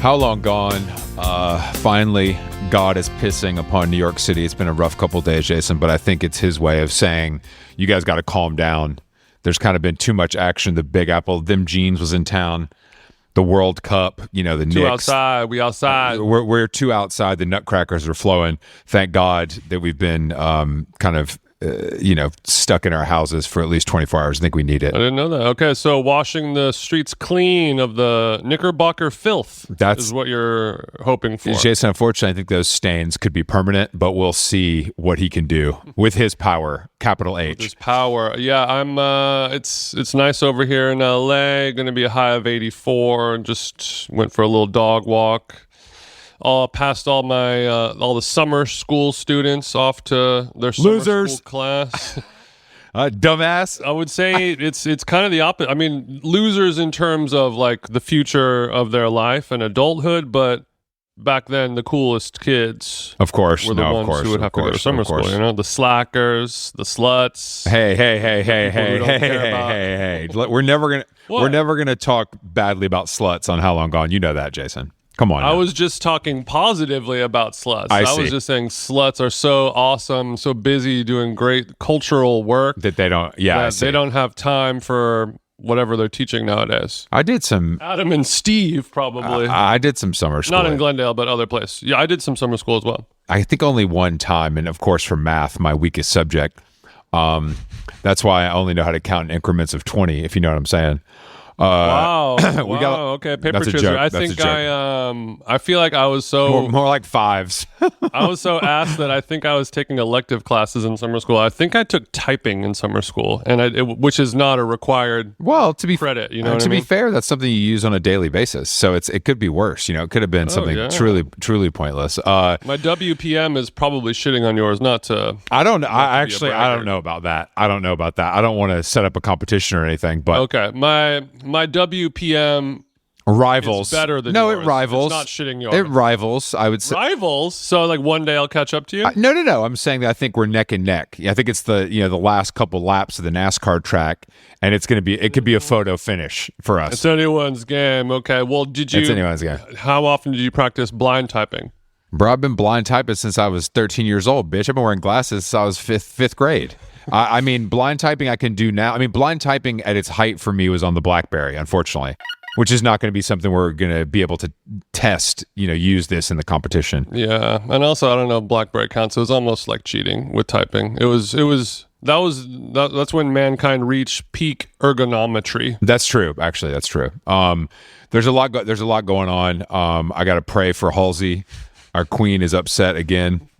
How long gone? Finally, God is pissing upon New York City. It's been a rough couple days, Jason, but I think it's his way of saying, you guys got to calm down. There's kind of been too much action. The Big Apple, them jeans was in town. The World Cup, the Knicks. Too outside. We outside. We're too outside. The nutcrackers are flowing. Thank God that we've been stuck in our houses for at least 24 hours. I think we need it. I didn't know that. Okay, so washing the streets clean of the Knickerbocker filth is what you're hoping for. Jason, unfortunately, I think those stains could be permanent, but we'll see what he can do with his power, capital H. With his power. Yeah, I'm it's nice over here in LA. Going to be a high of 84. Just went for a little dog walk. Passed all my all the summer school students off to their summer school class. Dumbass. I would say it's kind of the opposite. I mean, losers in terms of like the future of their life and adulthood, but back then the coolest kids, of course, were the ones who would have to go to summer school. The slackers, the sluts. Hey! We're never gonna talk badly about sluts on How Long Gone. You know that, Jason. Come on. I was just talking positively about sluts. I was just saying sluts are so awesome, so busy doing great cultural work that they don't. Yeah, they don't have time for whatever they're teaching nowadays. I did some Adam and Steve probably. I did some summer school, not in Glendale, but other place. Yeah, I did some summer school as well. I think only one time, and of course for math, my weakest subject. That's why I only know how to count in increments of 20. If you know what I'm saying. Wow. Okay, paper chaser. I think I feel like I was so more like fives. I was so asked that I think I was taking elective classes in summer school. I think I took typing in summer school, and which is not a required credit. To be fair, that's something you use on a daily basis, so it could be worse. It could have been something truly pointless. My WPM is probably shitting on yours. Not to. I don't know. I don't know about that. I don't want to set up a competition or anything. But okay, my WPM rivals better than yours. It rivals. It's not shitting yours. It rivals. I would say rivals. So like one day I'll catch up to you. No. I'm saying that I think we're neck and neck. I think it's the last couple laps of the NASCAR track, and it could be a photo finish for us. It's anyone's game. Okay. Well, it's anyone's game. How often did you practice blind typing? Bro, I've been blind typing since I was 13 years old, bitch. I've been wearing glasses since I was fifth grade. I mean, blind typing I can do now. I mean, blind typing at its height for me was on the BlackBerry, unfortunately, which is not going to be something we're going to be able to test, use this in the competition. Yeah. And also, I don't know if BlackBerry counts. It was almost like cheating with typing. That's when mankind reached peak ergonometry. That's true. Actually, that's true. There's a lot going on. I got to pray for Halsey. Our queen is upset again.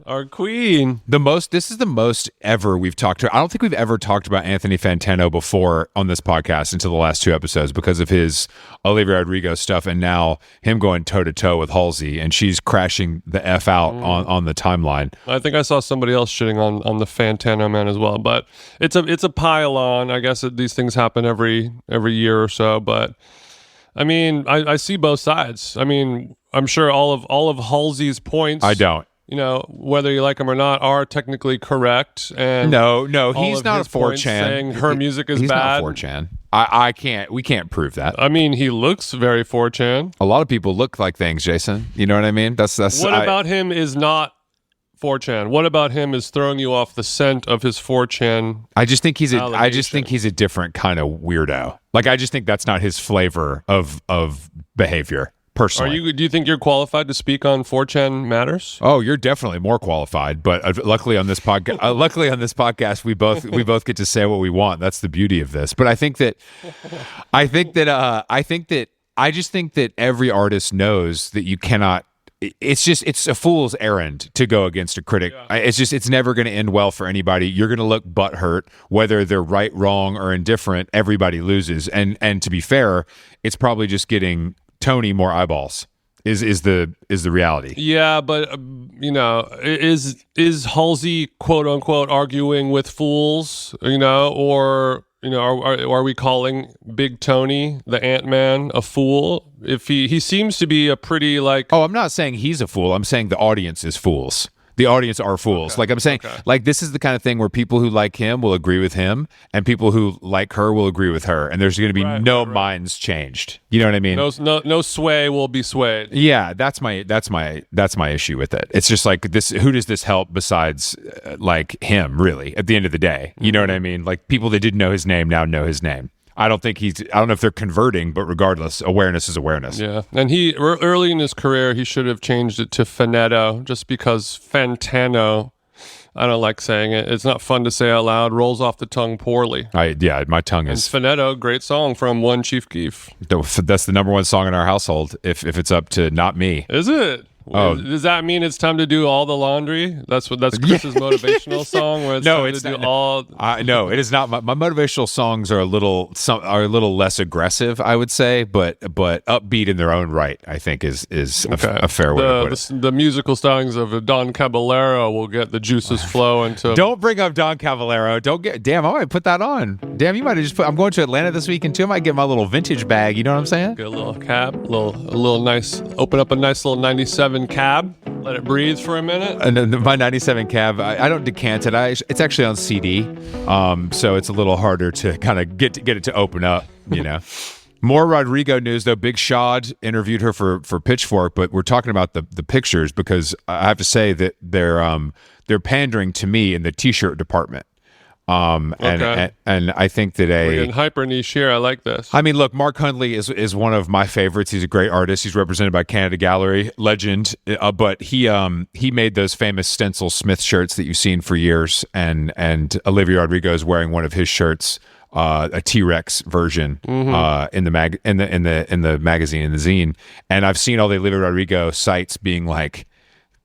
Our queen. This is the most ever we've talked to. I don't think we've ever talked about Anthony Fantano before on this podcast until the last two episodes because of his Olivia Rodrigo stuff, and now him going toe to toe with Halsey, and she's crashing the F out on the timeline. I think I saw somebody else shitting on the Fantano man as well, but it's a pile on. I guess these things happen every year or so, but I mean, I see both sides. I mean, I'm sure all of Halsey's points. I don't. Whether you like him or not, are technically correct. And no, he's not a 4chan. Saying her music is he's bad. Not 4chan. We can't prove that. I mean, he looks very 4chan. A lot of people look like things, Jason. You know what I mean? What about him is not 4chan? What about him is throwing you off the scent of his 4chan? I just think he's a different kind of weirdo. Like I just think that's not his flavor of behavior. Personally. Do you think you're qualified to speak on 4chan matters? Oh, you're definitely more qualified. But luckily on this podcast, we both get to say what we want. That's the beauty of this. But I just think that every artist knows that you cannot. It's a fool's errand to go against a critic. Yeah. It's never going to end well for anybody. You're going to look butthurt, whether they're right, wrong, or indifferent. Everybody loses. And to be fair, it's probably just getting Tony more eyeballs is the reality. Yeah, but is Halsey quote unquote arguing with fools? Or are we calling Big Tony, the Ant-Man, a fool? If he seems to be a pretty like. Oh, I'm not saying he's a fool. I'm saying the audience is fools. The audience are fools. Okay. Like I'm saying, like this is the kind of thing where people who like him will agree with him, and people who like her will agree with her, and there's going to be no minds changed. You know what I mean? No sway will be swayed. Yeah, that's my issue with it. It's just like this. Who does this help besides like him? Really, at the end of the day, you know what I mean? Like people that didn't know his name now know his name. I don't know if they're converting, but regardless, awareness is awareness. Yeah. And he, early in his career, he should have changed it to Fanetto, just because Fantano, I don't like saying it. It's not fun to say out loud, rolls off the tongue poorly. My tongue is... And Fanetto, great song from One Chief Keef. That's the number one song in our household, if it's up to not me. Is it? Oh. Does that mean it's time to do all the laundry? That's Chris's motivational song. Where it's no, time it's to not. Do all. No, it is not. My motivational songs are a little less aggressive, I would say, but upbeat in their own right. I think is a fair way to put it. The musical stylings of Don Caballero will get the juices flowing. Don't bring up Don Caballero. Damn, I might put that on. Damn, you might have just put. I'm going to Atlanta this weekend too. I might get my little vintage bag. You know what I'm saying? Get a little cab, a little nice. Open up a nice little '97 cab. Let it breathe for a minute. And my '97 cab, I don't decant it. It's actually on CD, so it's a little harder to kind of get it to open up. You know. More Rodrigo news though. Big Shad interviewed her for Pitchfork, but we're talking about the pictures because I have to say that they're pandering to me in the T-shirt department. And I think that we're getting hyper niche here. I like this. I mean, look, Mark Hundley is one of my favorites. He's a great artist. He's represented by Canada Gallery, legend. But he made those famous Stencil Smith shirts that you've seen for years, and Olivia Rodrigo is wearing one of his shirts, a T-Rex version, in the magazine, in the zine. And I've seen all the Olivia Rodrigo sites being like,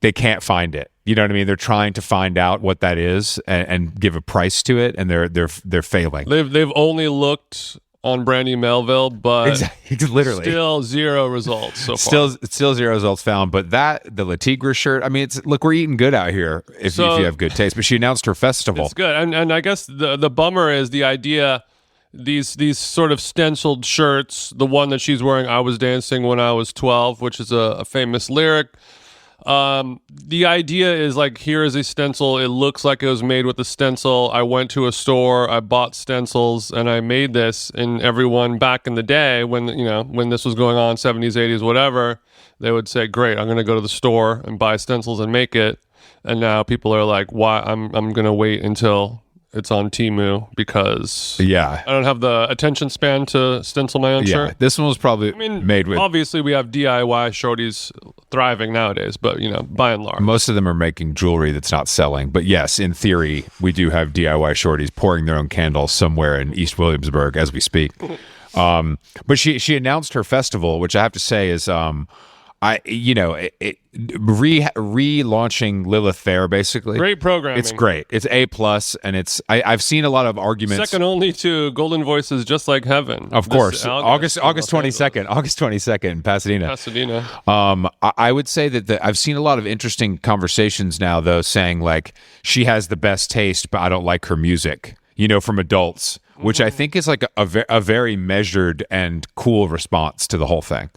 they can't find it. You know what I mean? They're trying to find out what that is and give a price to it, and they're failing. They've only looked on Brandy Melville, but exactly, literally still zero results so far. Still zero results found. But the La Tigre shirt, I mean, look, we're eating good out here if you have good taste. But she announced her festival. It's good, and I guess the bummer is the idea. These sort of stenciled shirts. The one that she's wearing, "I was dancing when I was 12," which is a famous lyric. The idea is like, here is a stencil. It looks like it was made with a stencil. I went to a store, I bought stencils, and I made this. And everyone back in the day when this was going on, 70s, 80s, whatever, they would say, great, I'm going to go to the store and buy stencils and make it. And now people are like, why? I'm going to wait until it's on Temu because I don't have the attention span to stencil my own shirt. This one was probably made with... Obviously, we have DIY shorties thriving nowadays, but, by and large. Most of them are making jewelry that's not selling. But yes, in theory, we do have DIY shorties pouring their own candles somewhere in East Williamsburg as we speak. But she announced her festival, which I have to say is... relaunching Lilith Fair, basically. Great programming. It's great. It's A+, and I've seen a lot of arguments. Second only to Golden Voices, Just Like Heaven. Of course. August 22nd in Pasadena. I would say that I've seen a lot of interesting conversations now, though, saying like she has the best taste, but I don't like her music, from adults, which I think is like a very measured and cool response to the whole thing.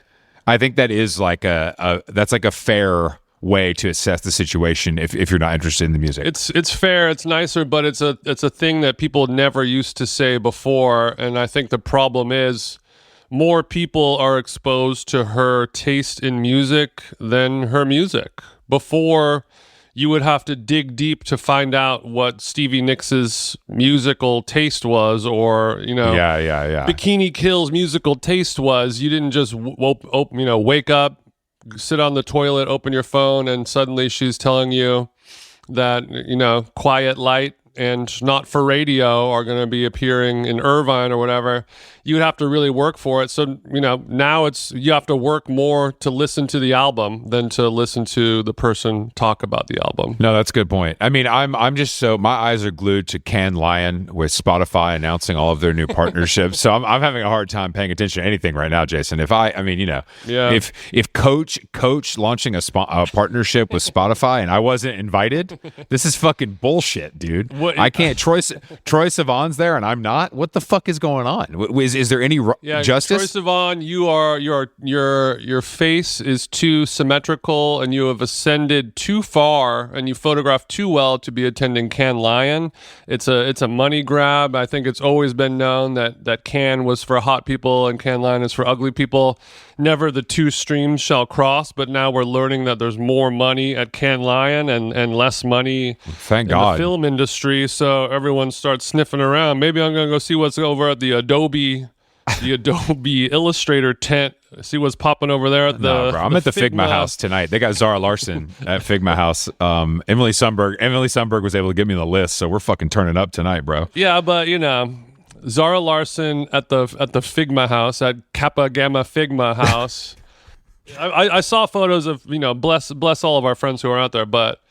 I think that is like that's like a fair way to assess the situation if you're not interested in the music. It's fair, it's nicer, but it's a thing that people never used to say before, and I think the problem is more people are exposed to her taste in music than her music. Before, you would have to dig deep to find out what Stevie Nicks' musical taste was, or Bikini Kill's musical taste was. You didn't just wake up, sit on the toilet, open your phone, and suddenly she's telling you that Quiet Light and Not for Radio are going to be appearing in Irvine or whatever. You would have to really work for it. So, now you have to work more to listen to the album than to listen to the person talk about the album. No, that's a good point. I mean, I'm just my eyes are glued to Cannes Lion with Spotify announcing all of their new partnerships. So I'm having a hard time paying attention to anything right now, Jason. If Coach launching a partnership with Spotify and I wasn't invited, this is fucking bullshit, dude. I can't. Troy Sivan's there, and I'm not. What the fuck is going on? Is there any justice? Troy Sivan, your face is too symmetrical, and you have ascended too far, and you photograph too well to be attending Cannes Lion. It's a money grab. I think it's always been known that Cannes was for hot people and Cannes Lion is for ugly people. Never the two streams shall cross, but now we're learning that there's more money at Cannes Lion and less money Thank in God. the film industry. So everyone starts sniffing around. Maybe I'm going to go see what's over at the Adobe Illustrator tent. See what's popping over there at the No, bro. I'm at the Figma house tonight. They got Zara Larson at Figma house. Emily Sundberg was able to give me the list, so we're fucking turning up tonight, bro. Yeah, but Zara Larson at the Figma house, at Kappa Gamma Figma house. I saw photos of, bless all of our friends who are out there, but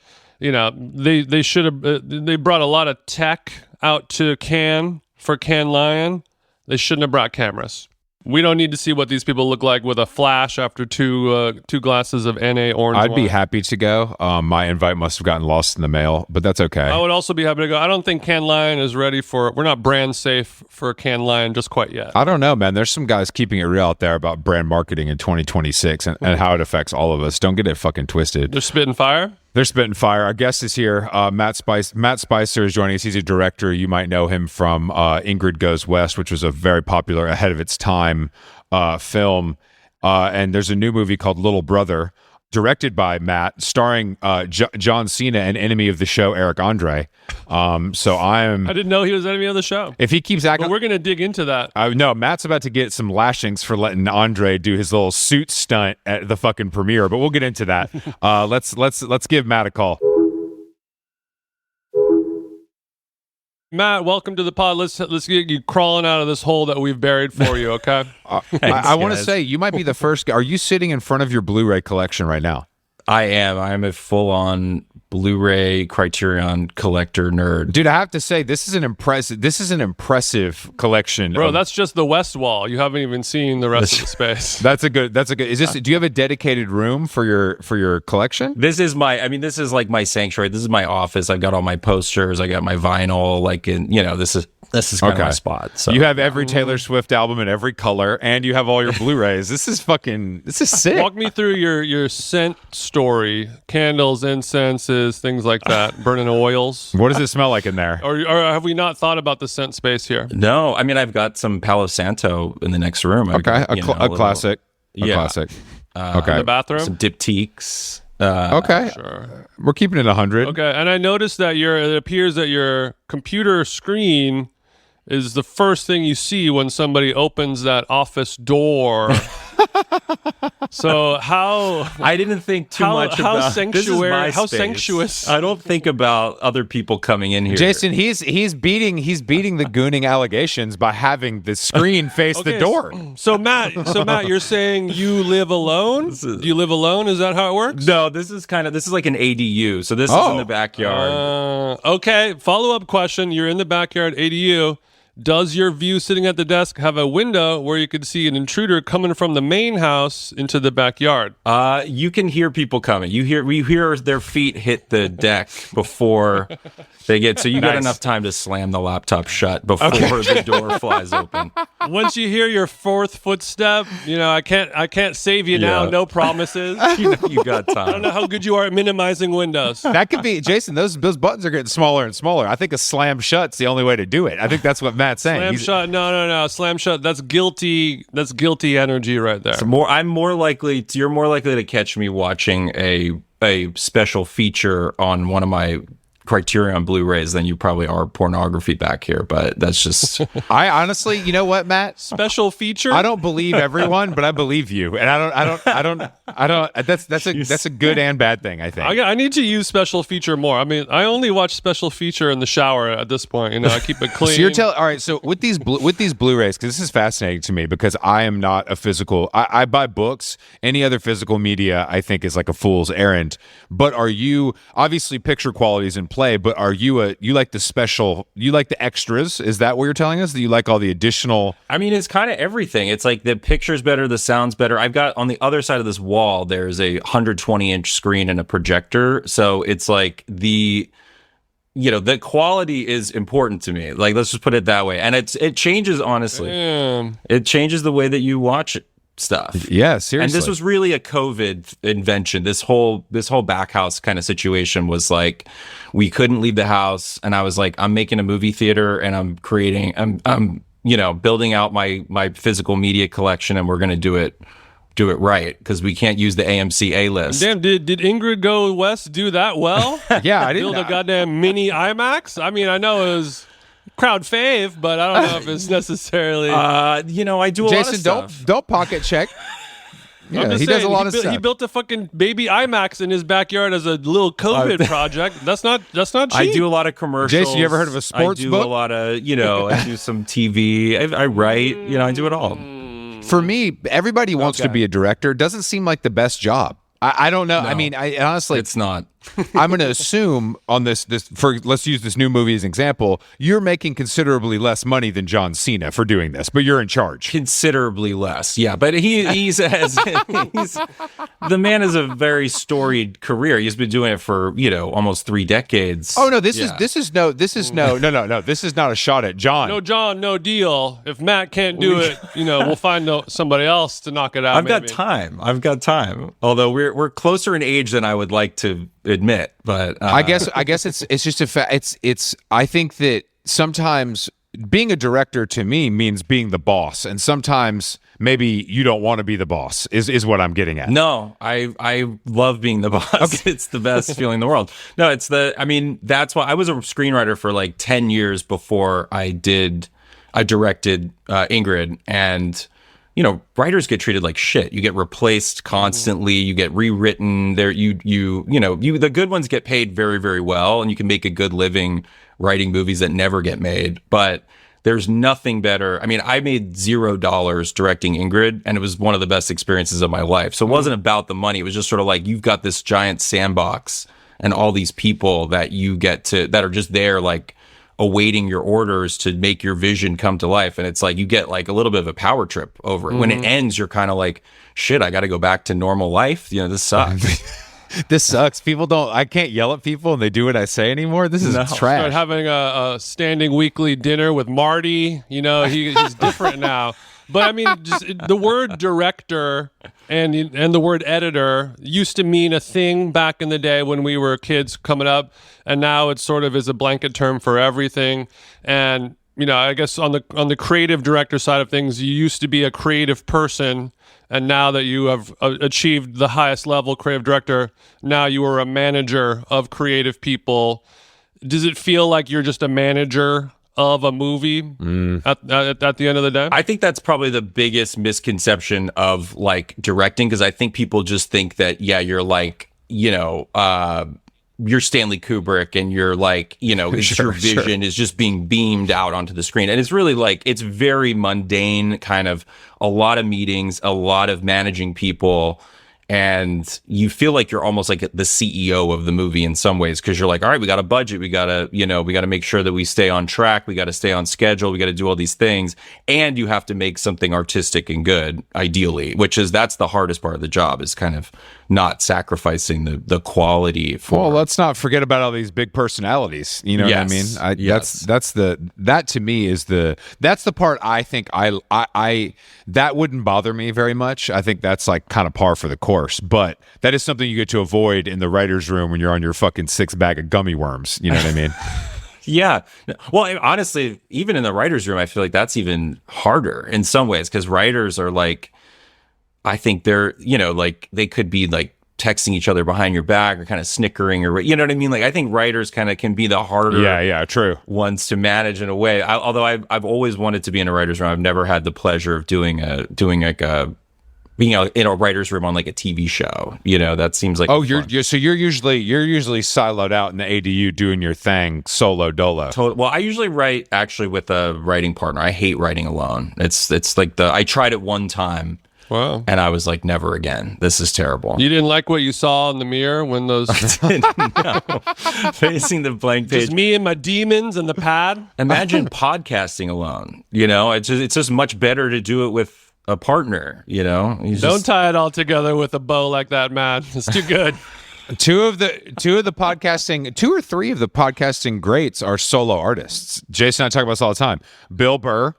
they should have they brought a lot of tech out to Cannes for Cannes Lion. They shouldn't have brought cameras. We don't need to see what these people look like with a flash after two glasses of NA orange I'd wine. be happy to go. My invite must have gotten lost in the mail, but that's okay. I would also be happy to go. I don't think Cannes Lion is ready for... We're not brand safe for Cannes Lion just quite yet. I don't know, man. There's some guys keeping it real out there about brand marketing in 2026 and how it affects all of us. Don't get it fucking twisted. They're spitting fire? They're spitting fire. Our guest is here. Matt Spicer is joining us. He's a director. You might know him from Ingrid Goes West, which was a very popular, ahead of its time film. And there's a new movie called Little Brother, directed by Matt, starring John Cena and enemy of the show, Eric André. I didn't know he was enemy of the show. If he keeps acting... But we're going to dig into that. No, Matt's about to get some lashings for letting Andre do his little suit stunt at the fucking premiere, but we'll get into that. Let's give Matt a call. Matt, welcome to the pod. Let's get you crawling out of this hole that we've buried for you, okay? I want to say, you might be the first guy. Are you sitting in front of your Blu-ray collection right now? I am. I'm a full-on Blu-ray Criterion collector nerd. Dude, I have to say, this is an impressive collection. Bro, that's just the west wall. You haven't even seen the rest of the space. That's a good. Is this? Do you have a dedicated room for your collection? This is like my sanctuary. This is my office. I've got all my posters. I got my vinyl. This is kind of my spot. So you have every Taylor Swift album in every color, and you have all your Blu-rays. This is sick. Walk me through your scent story: candles, incenses, things like that, burning oils. What does it smell like in there? Or have we not thought about the scent space here? No, I've got some Palo Santo in the next room. Okay, a classic. Classic. Okay. In the bathroom? Some diptychs. Okay. Sure. We're keeping it 100. Okay, and I noticed that it appears that your computer screen is the first thing you see when somebody opens that office door. So I didn't think too much about sanctuary, this how is my space. sanctuous. I don't think about other people coming in here. Jason, he's beating the gooning allegations by having the screen face the door. So Matt, you're saying you live alone? Do you live alone? Is that how it works? No, this is like an ADU. So this is in the backyard. Okay, follow-up question. You're in the backyard ADU. Does your view sitting at the desk have a window where you could see an intruder coming from the main house into the backyard? You can hear people coming. We hear their feet hit the deck before they get. So you got enough time to slam the laptop shut before the door flies open. Once you hear your fourth footstep, I can't save you now. No promises. You got time. I don't know how good you are at minimizing windows. That could be, Jason. Those buttons are getting smaller and smaller. I think a slam shut's the only way to do it. I think that's what Matt's saying. Slam shut? No. Slam shut. That's guilty. That's guilty energy right there. So you're more likely to catch me watching a special feature on one of my Criterion Blu-rays than you probably are pornography back here, but that's just... I honestly, you know what, Matt? Special feature? I don't believe everyone, but I believe you. And I don't, that's a good and bad thing, I think. I need to use special feature more. I only watch special feature in the shower at this point. I keep it clean. So you're telling, all right, so with these Blu-rays, because this is fascinating to me because I am not a physical, I buy books. Any other physical media, I think, is like a fool's errand. But are you, obviously picture quality is in play, but are you you like the extras? Is that what you're telling us? That you like all the additional? It's kind of everything. It's like the picture's better, the sound's better. I've got on the other side of this wall, there's a 120-inch screen and a projector. So it's like the quality is important to me. Like, let's just put it that way. And it changes, honestly. Damn. It changes the way that you watch stuff. Yeah, seriously. And this was really a COVID invention. This whole back house kind of situation was like, we couldn't leave the house, and I was like, I'm making a movie theater, and I'm building out my physical media collection, and we're going to do it right, because we can't use the AMC A list. Damn, did Ingrid Go West do that well? Yeah, I didn't build a goddamn mini IMAX. I mean, I know it was crowd fave, but I don't know if it's necessarily. I do a lot of Jason, stuff. don't pocket check. I'm Yeah, just he saying, does a lot of he stuff. built a fucking baby IMAX in his backyard as a little COVID project. That's not cheap. I do a lot of commercials. Jason, you ever heard of a sports I do book? a lot of, I do some TV. I write. I do it all. For me, everybody wants to be a director. It doesn't seem like the best job. I don't know. No. I mean, I honestly, It's not. I'm going to assume on this for let's use this new movie as an example. You're making considerably less money than John Cena for doing this, but you're in charge. Considerably less, yeah. But he's the man has a very storied career. He's been doing it for almost 3 decades. Oh no, this is no. This is not a shot at John. No, John, no deal. If Matt can't do it, we'll find somebody else to knock it out. I've got time. Although we're closer in age than I would like to admit, but I guess it's just a fact. It's I think that sometimes being a director to me means being the boss, and sometimes maybe you don't want to be the boss. Is what I'm getting at. No, I love being the boss. Okay. It's the best feeling in the world. No, that's why I was a screenwriter for like 10 years before I directed Ingrid, and writers get treated like shit. You get replaced constantly. You get rewritten. The good ones get paid very, very well, and you can make a good living writing movies that never get made. But there's nothing better. I mean, I made $0 directing Ingrid, and it was one of the best experiences of my life. So it wasn't about the money. It was just sort of like, you've got this giant sandbox and all these people that you get to, that are just there, like, awaiting your orders to make your vision come to life. And it's like you get like a little bit of a power trip over it. When it ends, you're kind of like, shit, I got to go back to normal life. This sucks. This sucks. I can't yell at people and they do what I say anymore. This is trash. Start having a standing weekly dinner with Marty. He's different now. But I mean, just the word director and the word editor used to mean a thing back in the day when we were kids coming up, and now it sort of is a blanket term for everything. And I guess on the creative director side of things, you used to be a creative person, and now that you have achieved the highest level creative director, now you are a manager of creative people. Does it feel like you're just a manager of a movie at the end of the day? I think that's probably the biggest misconception of like directing, because I think people just think that, you're like, you're Stanley Kubrick, and you're like, your vision is just being beamed out onto the screen. And it's really like, it's very mundane, kind of a lot of meetings, a lot of managing people. And you feel like you're almost like the CEO of the movie in some ways, because you're like, all right, we got a budget. We got to make sure that we stay on track. We got to stay on schedule. We got to do all these things. And you have to make something artistic and good, ideally, that's the hardest part of the job, is kind of not sacrificing the quality for. Well, let's not forget about all these big personalities. You know what I mean? That to me is that's the part I think I that wouldn't bother me very much. I think that's like kind of par for the course, but that is something you get to avoid in the writer's room when you're on your fucking 6 bag of gummy worms. You know what I mean? Yeah. Well, honestly, even in the writer's room, I feel like that's even harder in some ways, because writers are like, I think they're, like they could be like texting each other behind your back or kind of snickering, or you know what I mean? Like, I think writers kind of can be the harder true ones to manage in a way. Although I've always wanted to be in a writer's room. I've never had the pleasure of being in a writer's room on like a TV show. That seems like you're usually siloed out in the ADU doing your thing solo dolo. Well, I usually write actually with a writing partner. I hate writing alone. It's like I tried it one time. Wow. And I was like, never again. This is terrible. You didn't like what you saw in the mirror when those... No. Facing the blank page. Just me and my demons and the pad? Imagine podcasting alone. It's just much better to do it with a partner, Don't tie it all together with a bow like that, man. It's too good. Two or three of the podcasting greats are solo artists. Jason and I talk about this all the time. Bill Burr,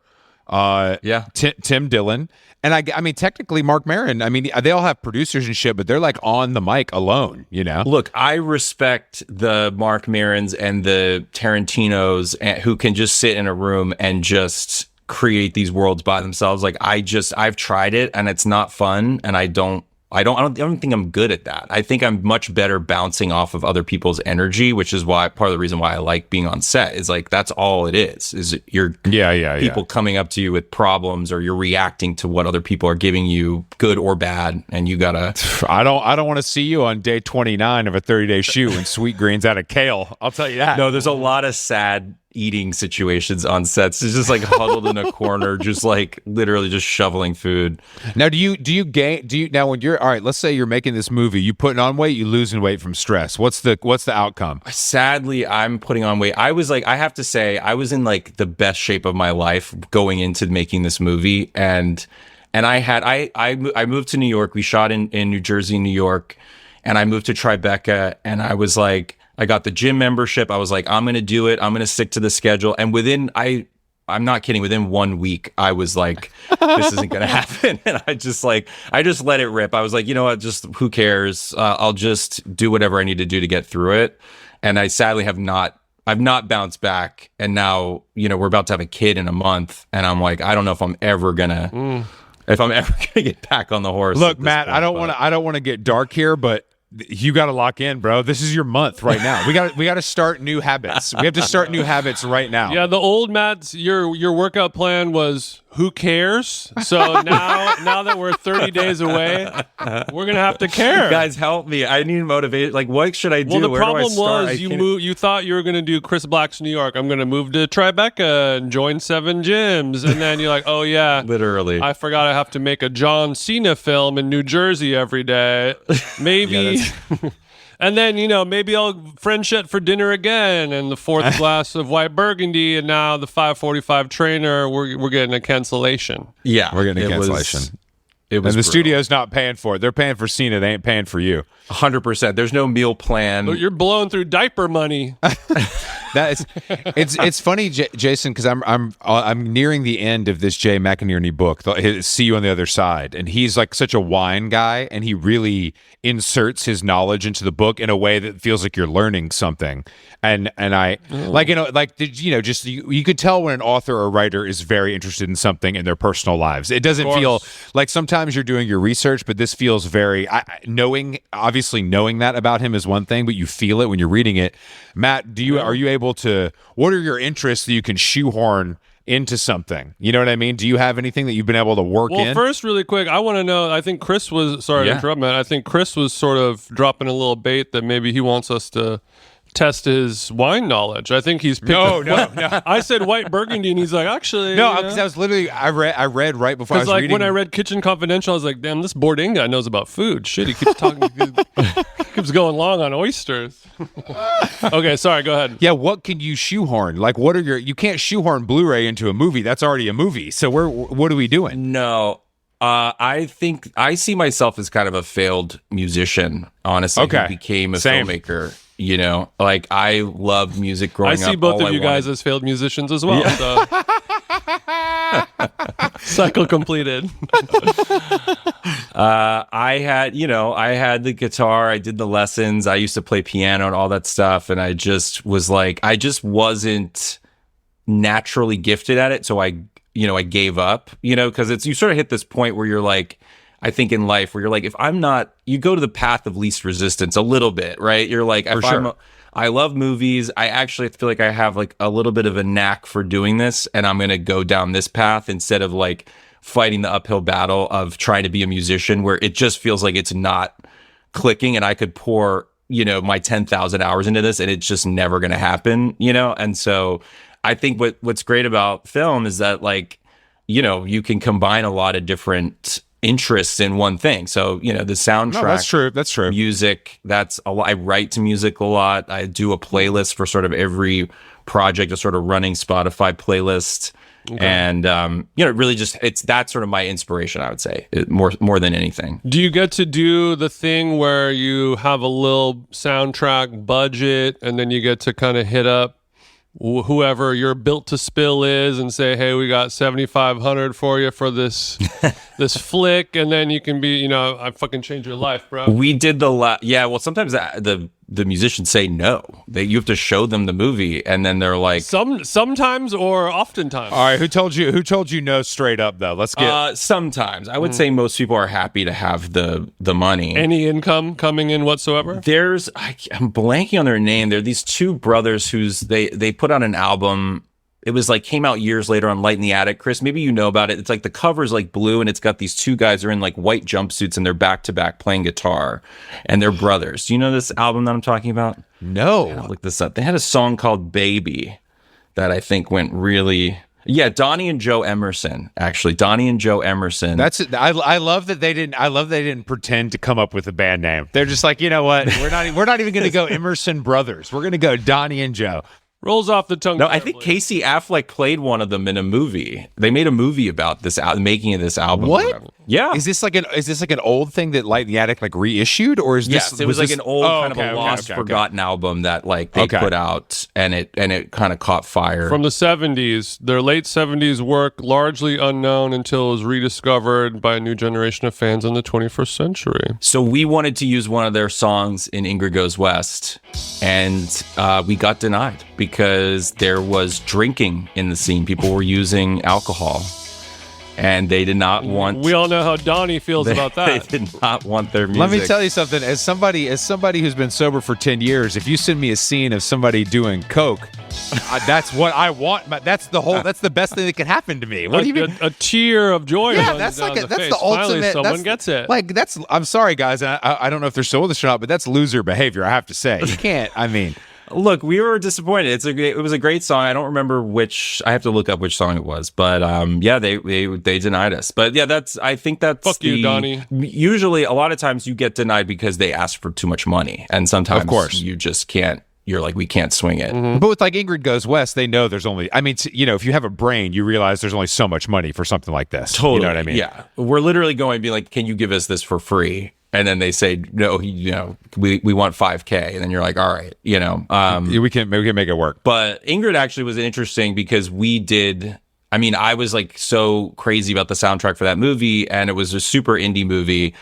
Tim Dillon, and I mean, technically Mark Maron. I mean, they all have producers and shit, but they're like on the mic alone. You know. Look, I respect the Mark Marons and the Tarantinos who can just sit in a room and just create these worlds by themselves. Like I've tried it and it's not fun, and I don't think I'm good at that. I think I'm much better bouncing off of other people's energy, which is why part of the reason why I like being on set is like that's all it is you're people coming up to you with problems, or you're reacting to what other people are giving you, good or bad, and you gotta. I don't want to see you on day 29 of a 30-day shoot when sweet greens out of kale. I'll tell you that. No, there's a lot of sad eating situations on sets. It's just like huddled in a corner, just like literally just shoveling food. Now, do you now when you're all right? Let's say you're making this movie, you putting on weight, you losing weight from stress. What's the outcome? Sadly, I'm putting on weight. I have to say, I was in like the best shape of my life going into making this movie, and I moved to New York. We shot in New Jersey, New York, and I moved to Tribeca, and I was like, I got the gym membership. I was like, I'm going to do it. I'm going to stick to the schedule. And I'm not kidding, within 1 week, I was like, this isn't going to happen. And I just let it rip. I was like, you know what, just who cares? I'll just do whatever I need to do to get through it. And I sadly I've not bounced back. And now, you know, we're about to have a kid in a month. And I'm like, I don't know if I'm ever going to, get back on the horse. Look, Matt, I don't want to get dark here, but you got to lock in, bro. This is your month right now. We got to start new habits. We have to start new habits right now. Yeah, the old Matt's your workout plan was who cares? So now that we're 30 days away, we're gonna have to care. Guys, help me. I need motivation. Like, what should I do? Well, the Where problem do I start? was you thought you were gonna do Chris Black's New York. I'm gonna move to Tribeca and join 7 gyms, and then you're like, oh yeah, literally, I forgot I have to make a John Cena film in New Jersey every day. Maybe. And then, you know, maybe I'll Frenchet for dinner again, and the 4th glass of white burgundy, and now the 5:45 trainer. We're getting a cancellation. Yeah, we're getting a cancellation. It was and the studio's not paying for it. They're paying for Cena. They ain't paying for you. 100%. There's no meal plan. You're blowing through diaper money. It's funny, Jason, because I'm nearing the end of this Jay McInerney book, See You on the Other Side, and he's like such a wine guy, and he really inserts his knowledge into the book in a way that feels like you're learning something. And I like, you know, like, you know, just you could tell when an author or writer is very interested in something in their personal lives. It doesn't feel like sometimes you're doing your research, but this feels very obviously knowing that about him is one thing, but you feel it when you're reading it. Matt, are you able to, what are your interests that you can shoehorn into something? You know what I mean? Do you have anything that you've been able to work in? Well, first, really quick, I want to know, I think Chris was, sorry to interrupt, Matt, I think Chris was sort of dropping a little bait that maybe he wants us to test his wine knowledge. I think he's picked No. I said white burgundy, and he's like, actually, no, because I was literally I read right before I was reading. When I read Kitchen Confidential, I was like, damn, this Bourdain guy knows about food. Shit, he keeps talking, keeps going long on oysters. Okay, sorry, go ahead. Yeah, what can you shoehorn? Like, what are you can't shoehorn Blu-ray into a movie. That's already a movie. So what are we doing? No. I think I see myself as kind of a failed musician, honestly, who became a filmmaker. You know, like, I love music growing up. I see both of you guys as failed musicians as well. So. Cycle completed. I had the guitar. I did the lessons. I used to play piano and all that stuff. And I just was like, I just wasn't naturally gifted at it. So I gave up, because you sort of hit this point where you're like, I think in life where you're like, if I'm not, you go to the path of least resistance a little bit, right? You're like, I love movies. I actually feel like I have like a little bit of a knack for doing this, and I'm going to go down this path instead of like fighting the uphill battle of trying to be a musician where it just feels like it's not clicking, and I could pour, my 10,000 hours into this and it's just never going to happen, And so I think what's great about film is that, like, you can combine a lot of different interests in one thing. So, the soundtrack. No, that's true. Music, I write to music a lot. I do a playlist for sort of every project, a sort of running Spotify playlist. And really just that's sort of my inspiration, I would say, more than anything. Do you get to do the thing where you have a little soundtrack budget and then you get to kind of hit up whoever your built to spill is and say, hey, we got 7,500 for you for this this flick, and then you can be, I fucking changed your life, bro. We did well, sometimes the musicians say no. You have to show them the movie, and then they're like, sometimes or oftentimes. All right, who told you no straight up though? Let's get sometimes. I would say most people are happy to have the money. Any income coming in whatsoever? I'm blanking on their name. They're these two brothers they put out an album. It was came out years later on Light in the Attic. Chris, maybe you know about it. It's the cover's blue, and it's got these two guys who are in white jumpsuits, and they're back to back playing guitar, and they're brothers. Do you know this album that I'm talking about? No. I'll look this up. They had a song called Baby that I think went really... Yeah, Donnie and Joe Emerson. Actually, Donnie and Joe Emerson. That's it. I love that they didn't pretend to come up with a band name. They're just you know what? We're not even going to go Emerson Brothers. We're going to go Donnie and Joe. Rolls off the tongue. No, I think Casey Affleck played one of them in a movie. They made a movie about this making of this album. What? Yeah. Is this an old thing that Light in the Attic reissued, or is this? Yes, it was an old kind of a lost, forgotten album that they put out, and it kind of caught fire from the 70s. Their late 70s work, largely unknown until it was rediscovered by a new generation of fans in the 21st century. So we wanted to use one of their songs in Ingrid Goes West, and we got denied because there was drinking in the scene. People were using alcohol, and they did not want... We all know how Donnie feels about that. They did not want their music. Let me tell you something. As somebody who's been sober for 10 years, if you send me a scene of somebody doing coke, that's what I want. That's the best thing that can happen to me. What do you mean? A tear of joy. Yeah, that's the ultimate. Finally, someone gets it. I'm sorry, guys. I don't know if they're still with us or not, but that's loser behavior. I have to say, you can't. Look, we were disappointed. It was a great song. I don't remember which. I have to look up which song it was, but they denied us. But yeah, I think that's fuck you, Donnie. Usually, a lot of times you get denied because they ask for too much money, and sometimes, of course, you just can't. You're we can't swing it. Mm-hmm. But with Ingrid Goes West, they know there's only. If you have a brain, you realize there's only so much money for something like this. Totally, you know what I mean? Yeah, we're literally going to be can you give us this for free? And then they say, no, we want 5K. And then you're like, all right, we can make it work. But Ingrid actually was interesting because I was so crazy about the soundtrack for that movie, and it was a super indie movie.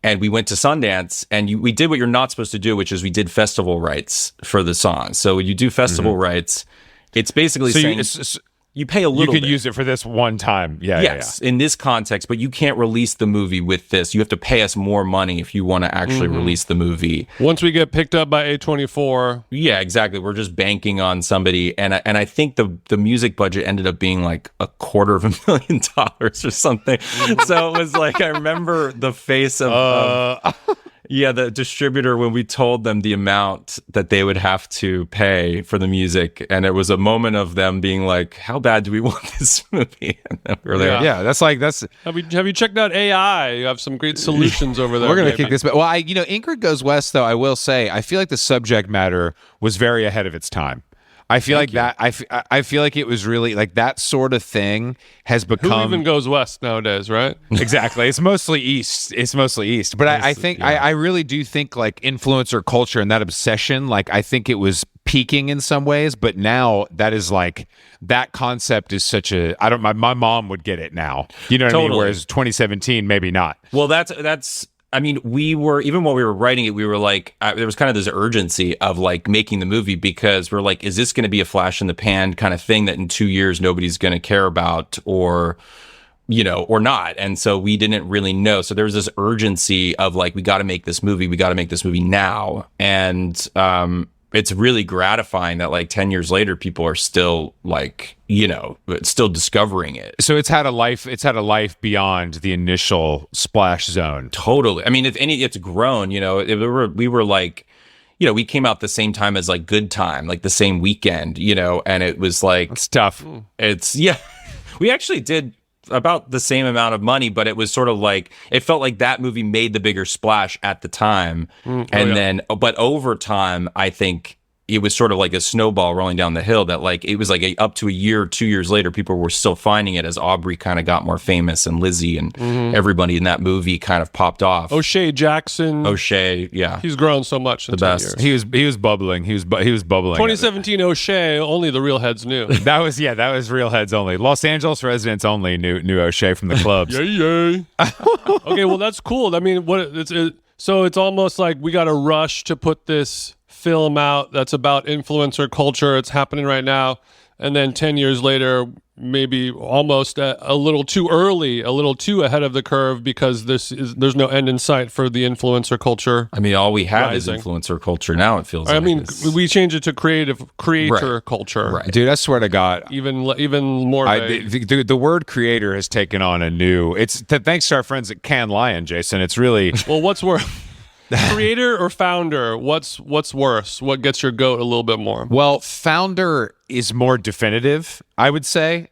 And we went to Sundance, and we did what you're not supposed to do, which is we did festival rights for the song. So when you do festival rights, it's basically you pay a little bit. You can use it for this one time. Yes, in this context, but you can't release the movie with this. You have to pay us more money if you want to actually release the movie. Once we get picked up by A24. Yeah, exactly. We're just banking on somebody. And I think the music budget ended up being $250,000 or something. So it was I remember the face of the distributor when we told them the amount that they would have to pay for the music, and it was a moment of them being like, how bad do we want this movie? And then we were there. Yeah, that's have you checked out AI? You have some great solutions over there. We're gonna kick this back. Well, Ingrid Goes West, though, I will say, I feel like the subject matter was very ahead of its time. I feel I feel like it was really that sort of thing has become. Who even goes west nowadays, right? Exactly. It's mostly east. But I think I really do think influencer culture and that obsession. I think it was peaking in some ways, but now that is that concept is such a. I don't. My mom would get it now. You know what I mean? Whereas 2017, maybe not. Well, that's. We were, even while we were writing it, we were there was kind of this urgency of making the movie, because we're is this going to be a flash in the pan kind of thing that in 2 years nobody's going to care about or not. And so we didn't really know. So there was this urgency of we got to make this movie. We got to make this movie now. And it's really gratifying that 10 years later, people are still still discovering it. So it's had a life beyond the initial splash zone. Totally. If any, it's grown, we were we came out the same time as Good Time, the same weekend, and it was it's tough. We actually did about the same amount of money, but it was sort of it felt like that movie made the bigger splash at the time. But over time, I think it was sort of like a snowball rolling down the hill that like it was like up to a year, 2 years later, people were still finding it as Aubrey kind of got more famous and Lizzie and everybody in that movie kind of popped off. O'Shea Jackson. O'Shea, yeah. He's grown so much in The 10 best. years. He was bubbling. He was bubbling. 2017 O'Shea, only the real heads knew. That was real heads only. Los Angeles residents only knew O'Shea from the clubs. Yay. Okay, well that's cool. I mean, so it's almost like we got to rush to put this film out that's about influencer culture. It's happening right now, and then 10 years later, maybe almost a little too early, a little too ahead of the curve, because there's no end in sight for the influencer culture. I mean, all we have rising. is influencer culture now, it feels I like. mean, we change it to creator culture. Right. Dude, I swear to God, Even more vague. the word creator has taken on a new. Thanks to our friends at Cannes Lion, Jason. It's really Well, what's worse? Creator or founder? What's worse? What gets your goat a little bit more? well. Founder is more definitive, I would say.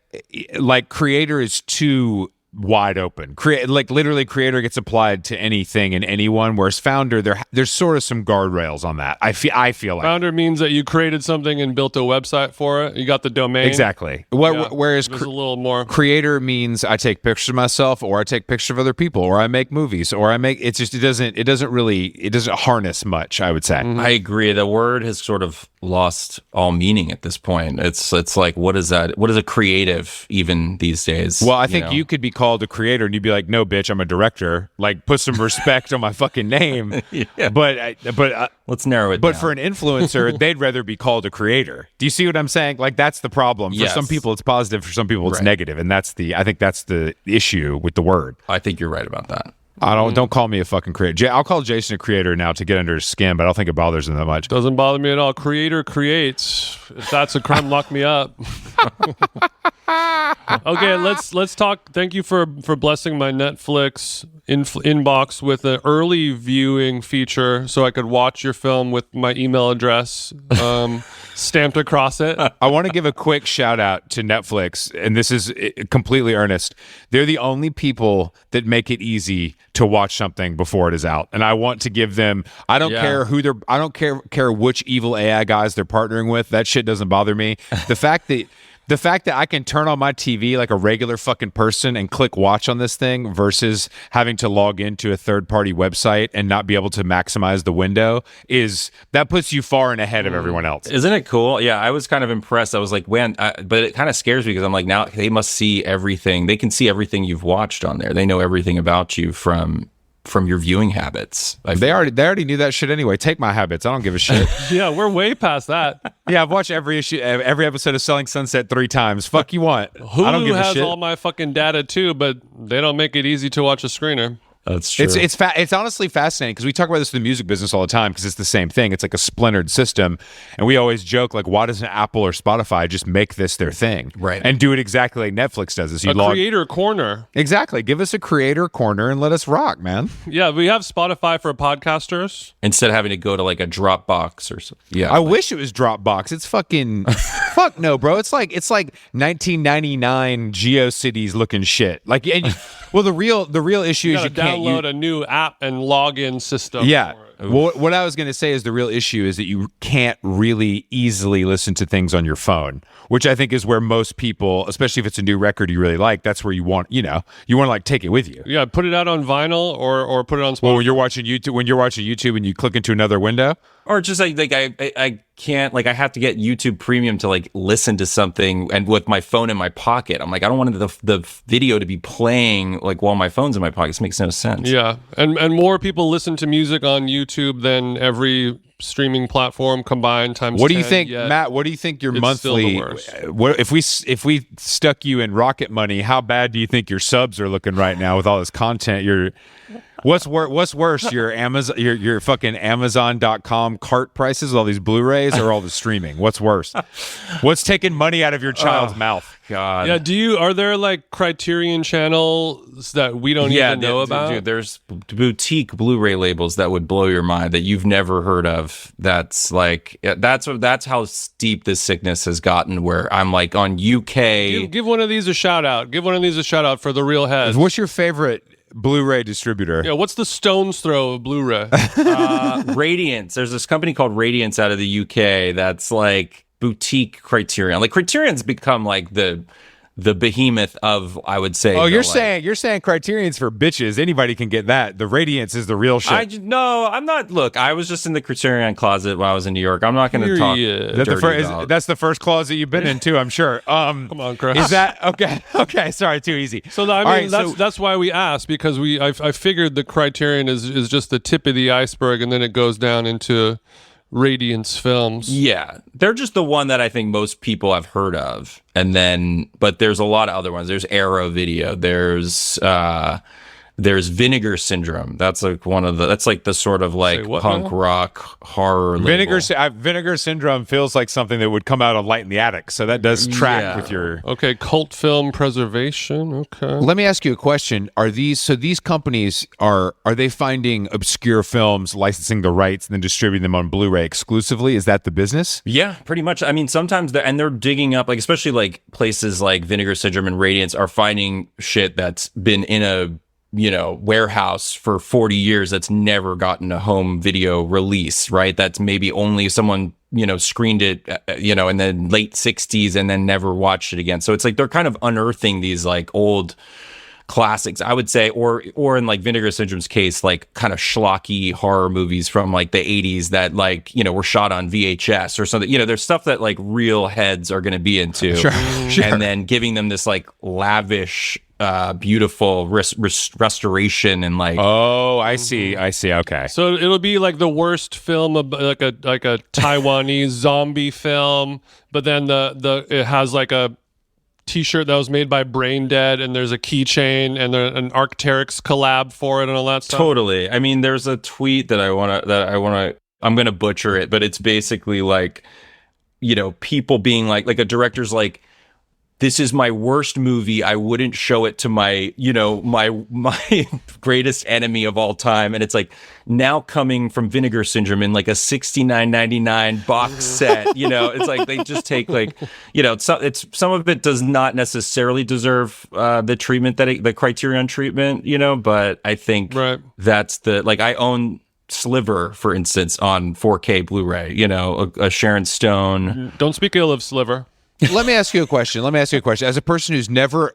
Like creator is too wide open. Literally, creator gets applied to anything and anyone, whereas founder, there's sort of some guardrails on that. I feel like Founder means that you created something and built a website for it. You got the domain. exactly. Yeah. Whereas There's a little more. creator means I take pictures of myself, or I take pictures of other people, or I make movies, or I make. It doesn't harness much, I would say. I agree. The word has sort of lost all meaning at this point. It's like, what is that? What is a creative even these days? Well, I think you could be called a creator and you'd be like, no, bitch, I'm a director. Like, put some respect on my fucking name. Yeah. But Let's narrow it But down. for an influencer, they'd rather be called a creator. Do you see what I'm saying? Like, that's the problem. For Yes. some people, it's positive. For some people, it's Right. negative. And I think that's the issue with the word. I think you're right about that. Don't call me a fucking creator. I'll call Jason a creator now to get under his skin, but I don't think it bothers him that much. Doesn't bother me at all. Creator creates. If that's a crime, lock me up. Okay, let's talk. Thank you for blessing my Netflix inbox with an early viewing feature, so I could watch your film with my email address stamped across it. I want to give a quick shout out to Netflix, and this is completely earnest. They're the only people that make it easy to watch something before it is out, and I want to give them. I don't care who they're. I don't care which evil AI guys they're partnering with. That shit doesn't bother me. The fact that I can turn on my TV like a regular fucking person and click watch on this thing versus having to log into a third-party website and not be able to maximize the window that puts you far and ahead of everyone else. Isn't it cool? Yeah, I was kind of impressed. I was like, man, but it kind of scares me because I'm like, now they must see everything. They can see everything you've watched on there. They know everything about you from your viewing habits. They already knew that shit anyway. Take my habits. I don't give a shit. Yeah, we're way past that. Yeah, I've watched every episode of Selling Sunset 3 times. Fuck you want? I don't Hulu give a has shit. all my fucking data too, but they don't make it easy to watch a screener. That's true. It's honestly fascinating because we talk about this in the music business all the time because it's the same thing. It's like a splintered system, and we always joke like, why doesn't Apple or Spotify just make this their thing, Right. And do it exactly like Netflix does? Is Creator corner. exactly give us a creator corner and let us rock, man. Yeah, we have Spotify for podcasters. Instead of having to go to like a Dropbox or something. Yeah. I wish it was Dropbox. It's fucking fuck no, bro. It's like 1999 GeoCities looking shit. Like, well, the real issue You is gotta you can't download a new app and login system. Yeah. for it. Well, what I was going to say is the real issue is that you can't really easily listen to things on your phone, which I think is where most people, especially if it's a new record you really like, that's where you want to like take it with you. Yeah, put it out on vinyl or put it on Spotify. Well, when you're watching YouTube and you click into another window, Or just like I can't, like, I have to get YouTube Premium to like listen to something, and with my phone in my pocket, I'm like, I don't want the video to be playing like while my phone's in my pocket. This makes no sense. Yeah, and more people listen to music on YouTube than every streaming platform combined times. what do you 10, think, yet Matt? What do you think your it's still the monthly? worst. What if we stuck you in Rocket Money? How bad do you think your subs are looking right now with all this content? What's worse, your Amazon, your fucking Amazon.com cart prices, all these Blu-rays, or all the streaming? What's worse? What's taking money out of your child's mouth? God. Yeah, are there like Criterion channels that we don't even know about? Dude, there's boutique Blu-ray labels that would blow your mind that you've never heard of. That's like that's how deep this sickness has gotten. Where I'm like on UK. Give one of these a shout out. Give one of these a shout out for the real heads. What's your favorite Blu-ray distributor? Yeah, what's the stone's throw of Blu-ray? Radiance. There's this company called Radiance out of the UK that's like boutique Criterion. Like Criterion's become like the behemoth of, I would say. Oh, you're saying Criterion's for bitches. Anybody can get that. The Radiance is the real shit. No, I'm not. Look, I was just in the Criterion closet when I was in New York. I'm not going to talk. That's the first closet you've been in too, I'm sure. Come on, Chris. Is that okay? Okay, sorry, too easy. So I mean, that's why we asked, because I figured the Criterion is just the tip of the iceberg, and then it goes down into Radiance Films. Yeah, they're just the one that I think most people have heard of, and then but there's a lot of other ones. There's Arrow Video. There's Vinegar Syndrome. That's like that's like the sort of like punk rock horror label. Vinegar Syndrome feels like something that would come out on Light in the Attic, so that does track with your... Okay, Cult Film Preservation, okay. Let me ask you a question. Are these companies, are they finding obscure films, licensing the rights, and then distributing them on Blu-ray exclusively? Is that the business? Yeah, pretty much. I mean, sometimes they're digging up, like, especially like places like Vinegar Syndrome and Radiance are finding shit that's been in a warehouse for 40 years that's never gotten a home video release, right? That's maybe only someone, screened it, in the late 60s and then never watched it again. So it's like they're kind of unearthing these like old classics, I would say, or in like Vinegar Syndrome's case, like kind of schlocky horror movies from like the 80s that like, were shot on VHS or something. There's stuff that like real heads are going to be into. Sure. And then giving them this like lavish, beautiful restoration and like... Oh, I see. Okay. So it'll be like the worst film of like a Taiwanese zombie film, but then it has like a T-shirt that was made by Brain Dead, and there's a keychain and an Arc'teryx collab for it and all that stuff. Totally. I mean, there's a tweet that I'm gonna butcher it, but it's basically like, people being like a director's like, this is my worst movie. I wouldn't show it to my, my greatest enemy of all time. And it's like now coming from Vinegar Syndrome in like a $69.99 box set. It's like they just take like, some of it does not necessarily deserve the treatment the Criterion treatment, but I think that's I own Sliver, for instance, on 4K Blu-ray. A Sharon Stone. Don't speak ill of Sliver. Let me ask you a question. As a person who's never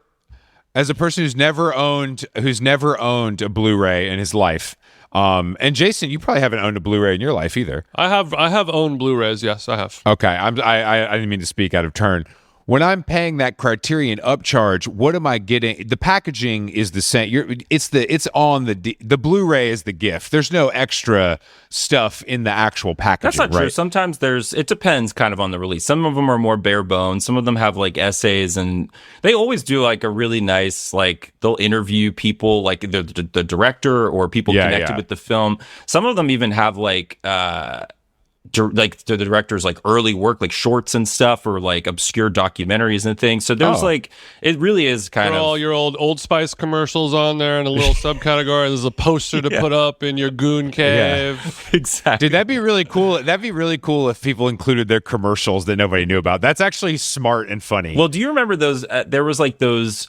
owned a Blu-ray in his life, and Jason, you probably haven't owned a Blu-ray in your life either. I have owned Blu-rays. Yes, I have. Okay, I didn't mean to speak out of turn. When I'm paying that Criterion upcharge, what am I getting? The packaging is the same. It's on the Blu-ray is the gift. There's no extra stuff in the actual packaging. That's not true. Sometimes it depends kind of on the release. Some of them are more bare bones. Some of them have like essays, and they always do like a really nice, like they'll interview people, like the director or people connected with the film. Some of them even have like the director's like early work, like shorts and stuff, or like obscure documentaries and things. So there's like, it really is kind of all your old Spice commercials on there in a little subcategory. There's a poster to put up in your goon cave. Yeah. Exactly. Dude, that'd be really cool. That'd be really cool if people included their commercials that nobody knew about. That's actually smart and funny. Well, do you remember those? There was like those.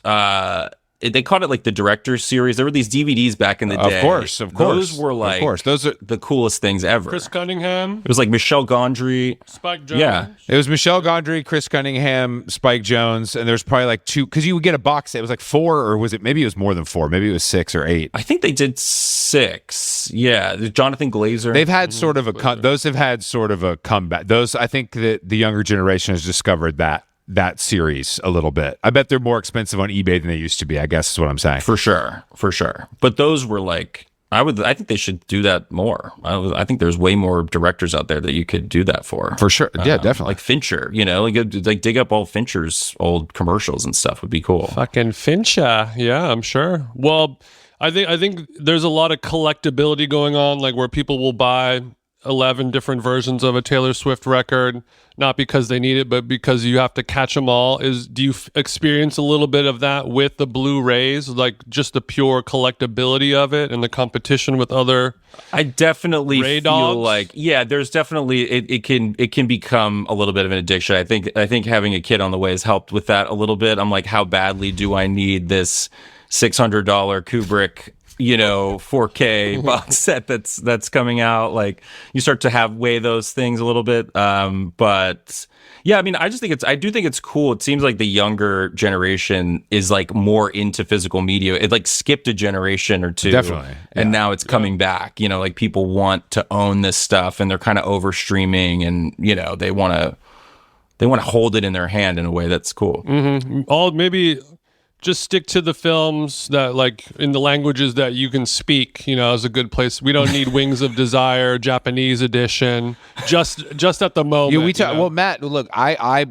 They called it like the director's series. There were these DVDs back in the day. Of course. Those were like, those are the coolest things ever. Chris Cunningham. It was like Michelle Gondry. Spike Jonze. Yeah. It was Michelle Gondry, Chris Cunningham, Spike Jonze, and there's probably like two, because you would get a box set. It was like 4, or maybe it was more than 4. Maybe it was 6 or 8. I think they did 6. Yeah. Jonathan Glazer. They've had sort of those have had sort of a comeback. Those, I think that the younger generation has discovered that series a little bit. I bet they're more expensive on eBay than they used to be, I guess is what I'm saying. For sure. But those were like, I think they should do that more. I think there's way more directors out there that you could do that for. For sure. Yeah, definitely. Like Fincher, like dig up all Fincher's old commercials and stuff would be cool. Fucking Fincher. Yeah, I'm sure. Well, I think there's a lot of collectability going on, like where people will buy 11 different versions of a Taylor Swift record, not because they need it, but because you have to catch them all. Do you experience a little bit of that with the Blu-rays, like just the pure collectability of it and the competition with other? I definitely Ray feel dogs? like, yeah, there's definitely it can become a little bit of an addiction. I think having a kid on the way has helped with that a little bit. I'm like, how badly do I need this $600 Kubrick 4K box set that's coming out. Like you start to weigh those things a little bit. But yeah, I mean, I do think it's cool. It seems like the younger generation is like more into physical media. It like skipped a generation or two. Definitely. And now it's coming back. Like people want to own this stuff and they're kind of over streaming and, they want to hold it in their hand in a way that's cool. Maybe just stick to the films that like in the languages that you can speak, is a good place. We don't need Wings of Desire, Japanese edition, just at the moment. Well, Matt, look,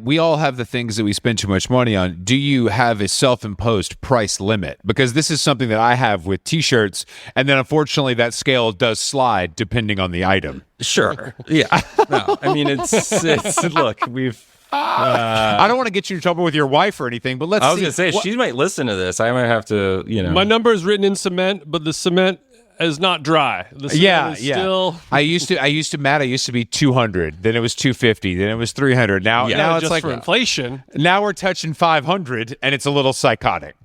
we all have the things that we spend too much money on. Do you have a self-imposed price limit? Because this is something that I have with t-shirts, and then unfortunately that scale does slide depending on the item. Sure. Yeah. No, I mean, it's look, I don't want to get you in trouble with your wife or anything, but let's see. I was going to say, she might listen to this. I might have to, My number is written in cement, but the cement is not dry. The cement is still... I used to be 200, then it was 250, then it was 300. Now it's just like for inflation. Now we're touching 500, and it's a little psychotic,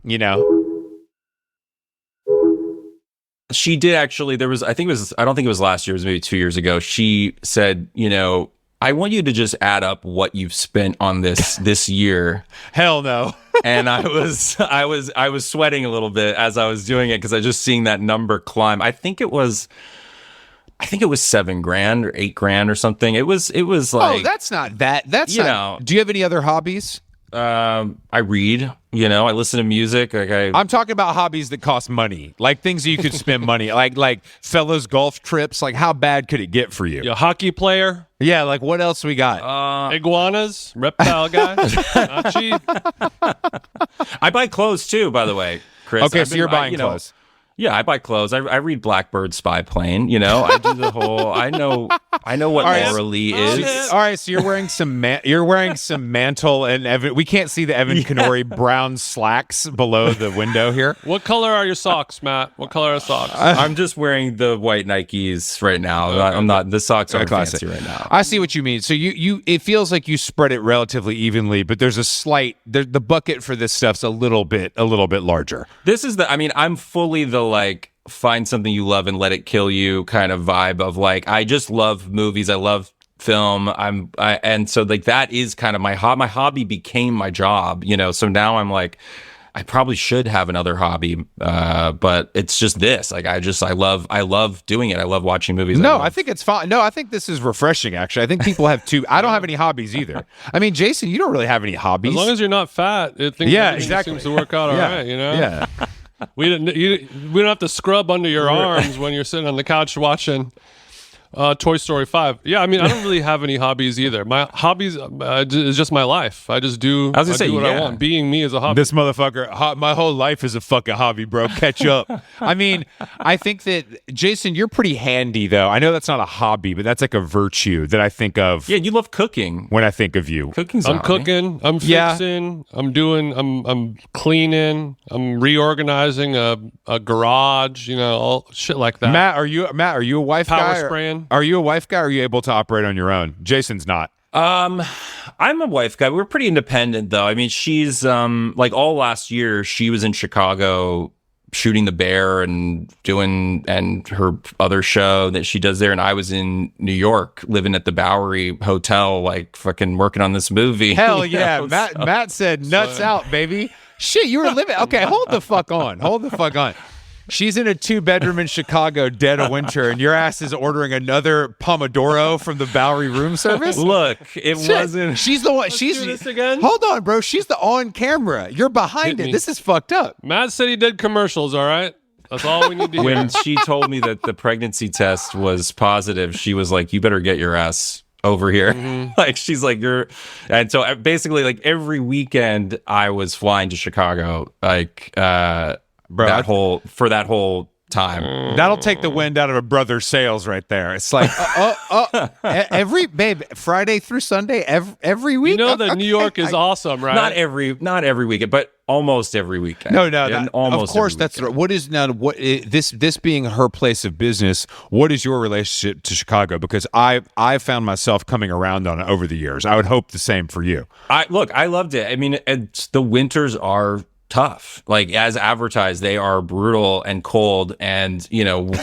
She did actually, I don't think it was last year, it was maybe 2 years ago. She said, I want you to just add up what you've spent on this year. Hell no. And I was sweating a little bit as I was doing it because I was just seeing that number climb. I think it was $7,000 or $8,000 or something. It was like, that's not that. That's not. Do you have any other hobbies? I read, I listen to music. Like I'm talking about hobbies that cost money, like things that you could spend money, like fellows golf trips. Like how bad could it get for you? A hockey player? Yeah, like what else we got? Iguanas, reptile guy, not cheap. I buy clothes too, by the way, Chris. Okay, so you're buying clothes. Yeah, I buy clothes. I read Blackbird Spy Plane. I do the whole. I know what Laura Lee is. All right, so you're wearing some mantle and Evan. We can't see the Evan Kenori brown slacks below the window here. What color are your socks, Matt? What color are socks? I'm just wearing the white Nikes right now. Okay. I'm not. The socks are fancy right now. I see what you mean. So you it feels like you spread it relatively evenly, but there's a slight. The bucket for this stuff's a little bit larger. This is I'm fully the like find something you love and let it kill you kind of vibe of like I just love movies, I love film, and so like that is kind of my hobby became my job, so now I'm like I probably should have another hobby, but it's just this. Like I love doing it. I love watching movies. No, I think it's fine. No, I think this is refreshing. Actually, I think people have two. I don't have any hobbies either. I mean, Jason, you don't really have any hobbies. As long as you're not fat, exactly. Seems to work out all right. Yeah. We don't have to scrub under your arms when you're sitting on the couch watching Toy Story 5. Yeah, I mean, I don't really have any hobbies either. My hobbies is just my life. I just do. I want. Being me is a hobby. This motherfucker, my whole life is a fucking hobby, bro. Catch up. I mean, I think that Jason, you're pretty handy though. I know that's not a hobby, but that's like a virtue that I think of. Yeah, you love cooking. When I think of you, I'm cooking. I'm fixing. I'm cleaning. I'm reorganizing a garage. All shit like that. Matt, are you a wife guy? Power spraying. Are you a wife guy or are you able to operate on your own? Jason's not. I'm a wife guy. We're pretty independent though. I mean, she's like all last year she was in Chicago shooting The Bear and her other show that she does there, and I was in New York living at the Bowery Hotel like fucking working on this movie. Hell yeah. Matt said nuts out, baby. Shit, you were living. Okay, hold the fuck on. She's in a 2-bedroom in Chicago, dead of winter, and your ass is ordering another Pomodoro from the Bowery room service? Look, wasn't. She's the one. Let's do this again. Hold on, bro. She's the on camera. You're behind it. This is fucked up. Matt said he did commercials, all right? That's all we need to hear. When she told me that the pregnancy test was positive, she was like, you better get your ass over here. Mm-hmm. Like she's like and so basically like every weekend I was flying to Chicago like bro, that whole time. That'll take the wind out of a brother's sails right there. It's like every Friday through Sunday every week. That New York is awesome, right? Not every weekend, but almost every weekend. No, of course that's right. What is now this being her place of business? What is your relationship to Chicago? Because I found myself coming around on it over the years. I would hope the same for you. I loved it. I mean, the winters are tough. Like as advertised, they are brutal and cold, and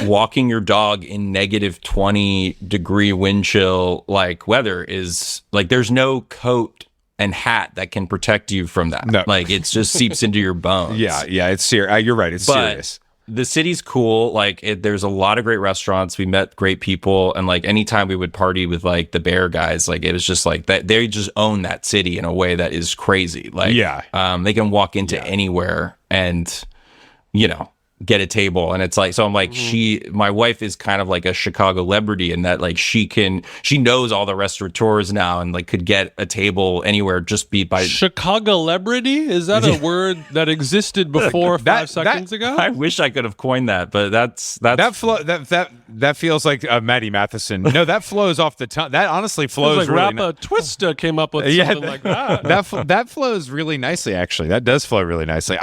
walking your dog in negative 20-degree wind chill like weather is like there's no coat and hat that can protect you from that. No. Like it just seeps into your bones. Yeah, it's serious. You're right. It's serious. The city's cool. Like there's a lot of great restaurants. We met great people, and like anytime we would party with like the Bear guys, like it was just like that. They just own that city in a way that is crazy. Like they can walk into anywhere and get a table, and it's like, so I'm like, my wife is kind of like a Chicago celebrity in that like she knows all the restaurateurs now and like could get a table anywhere just be by Chicago celebrity. Is that a word that existed before 5 seconds ago? I wish I could have coined that, but that's that feels like Maddie Matheson. No, that flows off the tongue. That honestly flows like really Rappa Twista came up with something like that. That flows really nicely. Actually, that does flow really nicely.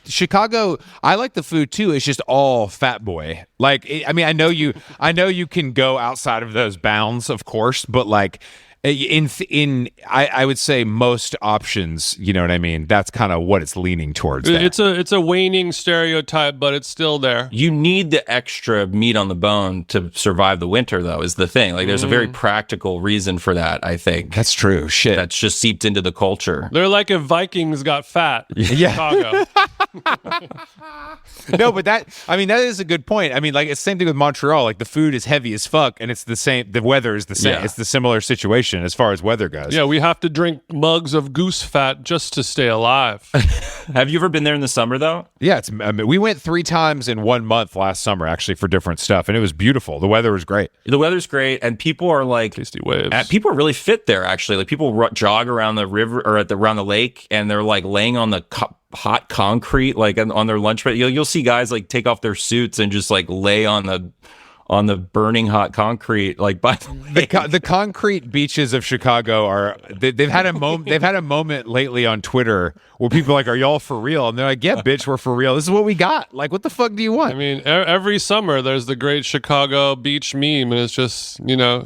Chicago. I like the food too. It's just all fat boy. Like, I mean, I know you can go outside of those bounds, of course, but like I would say most options, you know what I mean? That's kind of what it's leaning towards. It's a waning stereotype, but it's still there. You need the extra meat on the bone to survive the winter, though, is the thing. Like, there's a very practical reason for that, I think. That's true. Shit. That's just seeped into the culture. They're like if Vikings got fat in Chicago. No, but that is a good point. I mean, like, it's the same thing with Montreal. Like, the food is heavy as fuck, and it's the same. The weather is the same. Yeah. It's the similar situation as far as weather goes. Yeah, we have to drink mugs of goose fat just to stay alive. Have you ever been there in the summer, though? Yeah, we went 3 times in 1 month last summer, actually, for different stuff, and it was beautiful. The weather was great. The weather's great, and people are like tasty waves. People are really fit there, actually. Like people jog around the river or around the lake, and they're like laying on the hot concrete, like on their lunch break. You'll see guys like take off their suits and just like lay on the burning hot concrete, like by the concrete beaches of Chicago they've had a moment. They've had a moment lately on Twitter where people are like, "Are y'all for real?" And they're like, "Yeah, bitch, we're for real. This is what we got. Like, what the fuck do you want?" I mean, every summer there's the great Chicago beach meme, and it's just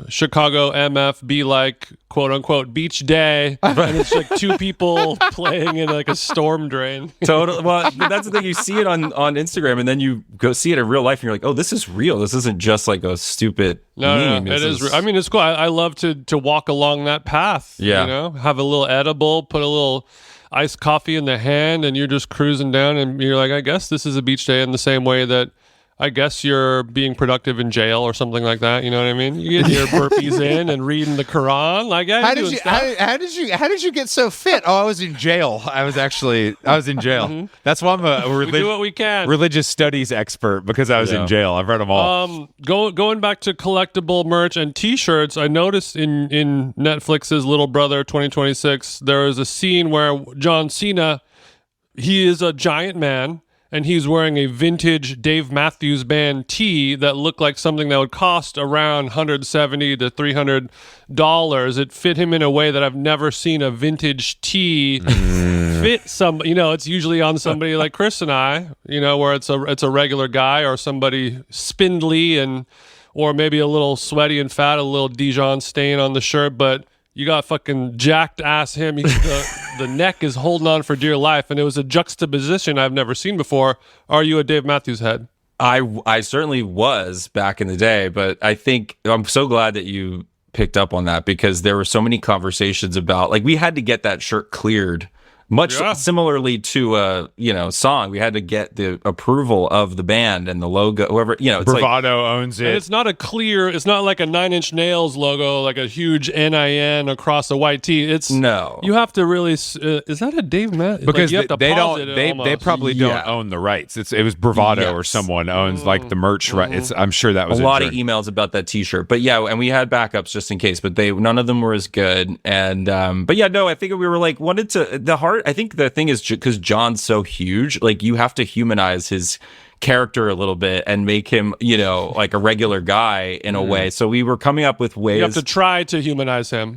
Chicago MF be like quote unquote beach day, and it's like 2 people playing in like a storm drain. Totally. Well, that's the thing. You see it on Instagram, and then you go see it in real life, and you're like, "Oh, this is real. This isn't just like a stupid meme." No, it is. I mean, it's cool. I love to walk along that path. Yeah. Have a little edible, put a little iced coffee in the hand, and you're just cruising down, and you're like, I guess this is a beach day in the same way that I guess you're being productive in jail or something like that. You know what I mean? You get your burpees in and reading the Quran. Like, yeah, how did you get so fit? Oh, I was in jail. I was in jail. Mm-hmm. That's why I'm we do what we can. Religious studies expert, because I was in jail. I've read them all. Going back to collectible merch and T-shirts, I noticed in Netflix's Little Brother 2026, there is a scene where John Cena, he is a giant man, and he's wearing a vintage Dave Matthews Band tee that looked like something that would cost around $170 to $300. It fit him in a way that I've never seen a vintage tee fit some. It's usually on somebody like Chris and I, where it's a regular guy or somebody spindly or maybe a little sweaty and fat, a little Dijon stain on the shirt, but you got fucking jacked ass him. The neck is holding on for dear life, and it was a juxtaposition I've never seen before. Are you a Dave Matthews head? I certainly was back in the day, but I think I'm so glad that you picked up on that, because there were so many conversations about, like, we had to get that shirt cleared. Much similarly to a song, we had to get the approval of the band and the logo. Whoever it's Bravado owns it. And it's not it's not like a Nine Inch Nails logo, like a huge NIN across a white tee. You have to really. Is that a Dave Matthews? Because you have to they pause don't. it They probably don't own the rights. It was Bravado or someone owns like the merch right. I'm sure that was a lot of emails about that T-shirt. But yeah, and we had backups just in case. But none of them were as good. And but yeah, no, I think we were like wanted to the heart. I think the thing is, because John's so huge, like, you have to humanize his character a little bit and make him, like a regular guy in a way. So we were coming up with ways. You have to try to humanize him.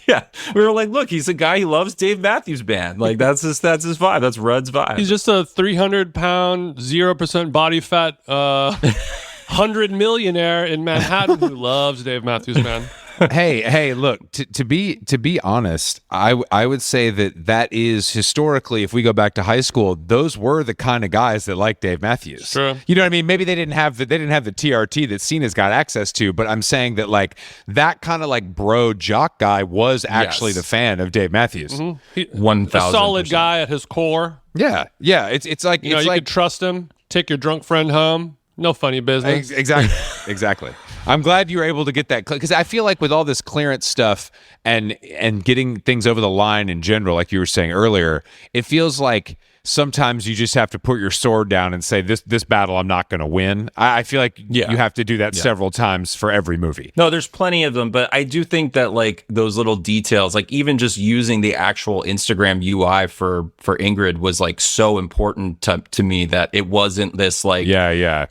Yeah, we were like, look, he's a guy who loves Dave Matthews Band. Like, that's his vibe. That's Rudd's vibe. He's just a 300-pound, 0% body fat, 100 millionaire in Manhattan who loves Dave Matthews Band. hey, look, to be honest, I would say that is historically, if we go back to high school, those were the kind of guys that like Dave Matthews. Sure. You know what I mean? Maybe they didn't have the TRT that Cena's got access to, but I'm saying that like that kind of like bro jock guy was actually the fan of Dave Matthews. 1,000%. A solid guy at his core. Yeah. It's like You like could trust him. Take your drunk friend home. No funny business. Exactly. I'm glad you were able to get that because I feel like with all this clearance stuff and getting things over the line in general, like you were saying earlier, it feels like sometimes you just have to put your sword down and say this battle I'm not going to win. I feel like you have to do that several times for every movie. No, there's plenty of them, but I do think that like those little details, like even just using the actual Instagram UI for Ingrid was like so important to me that it wasn't this like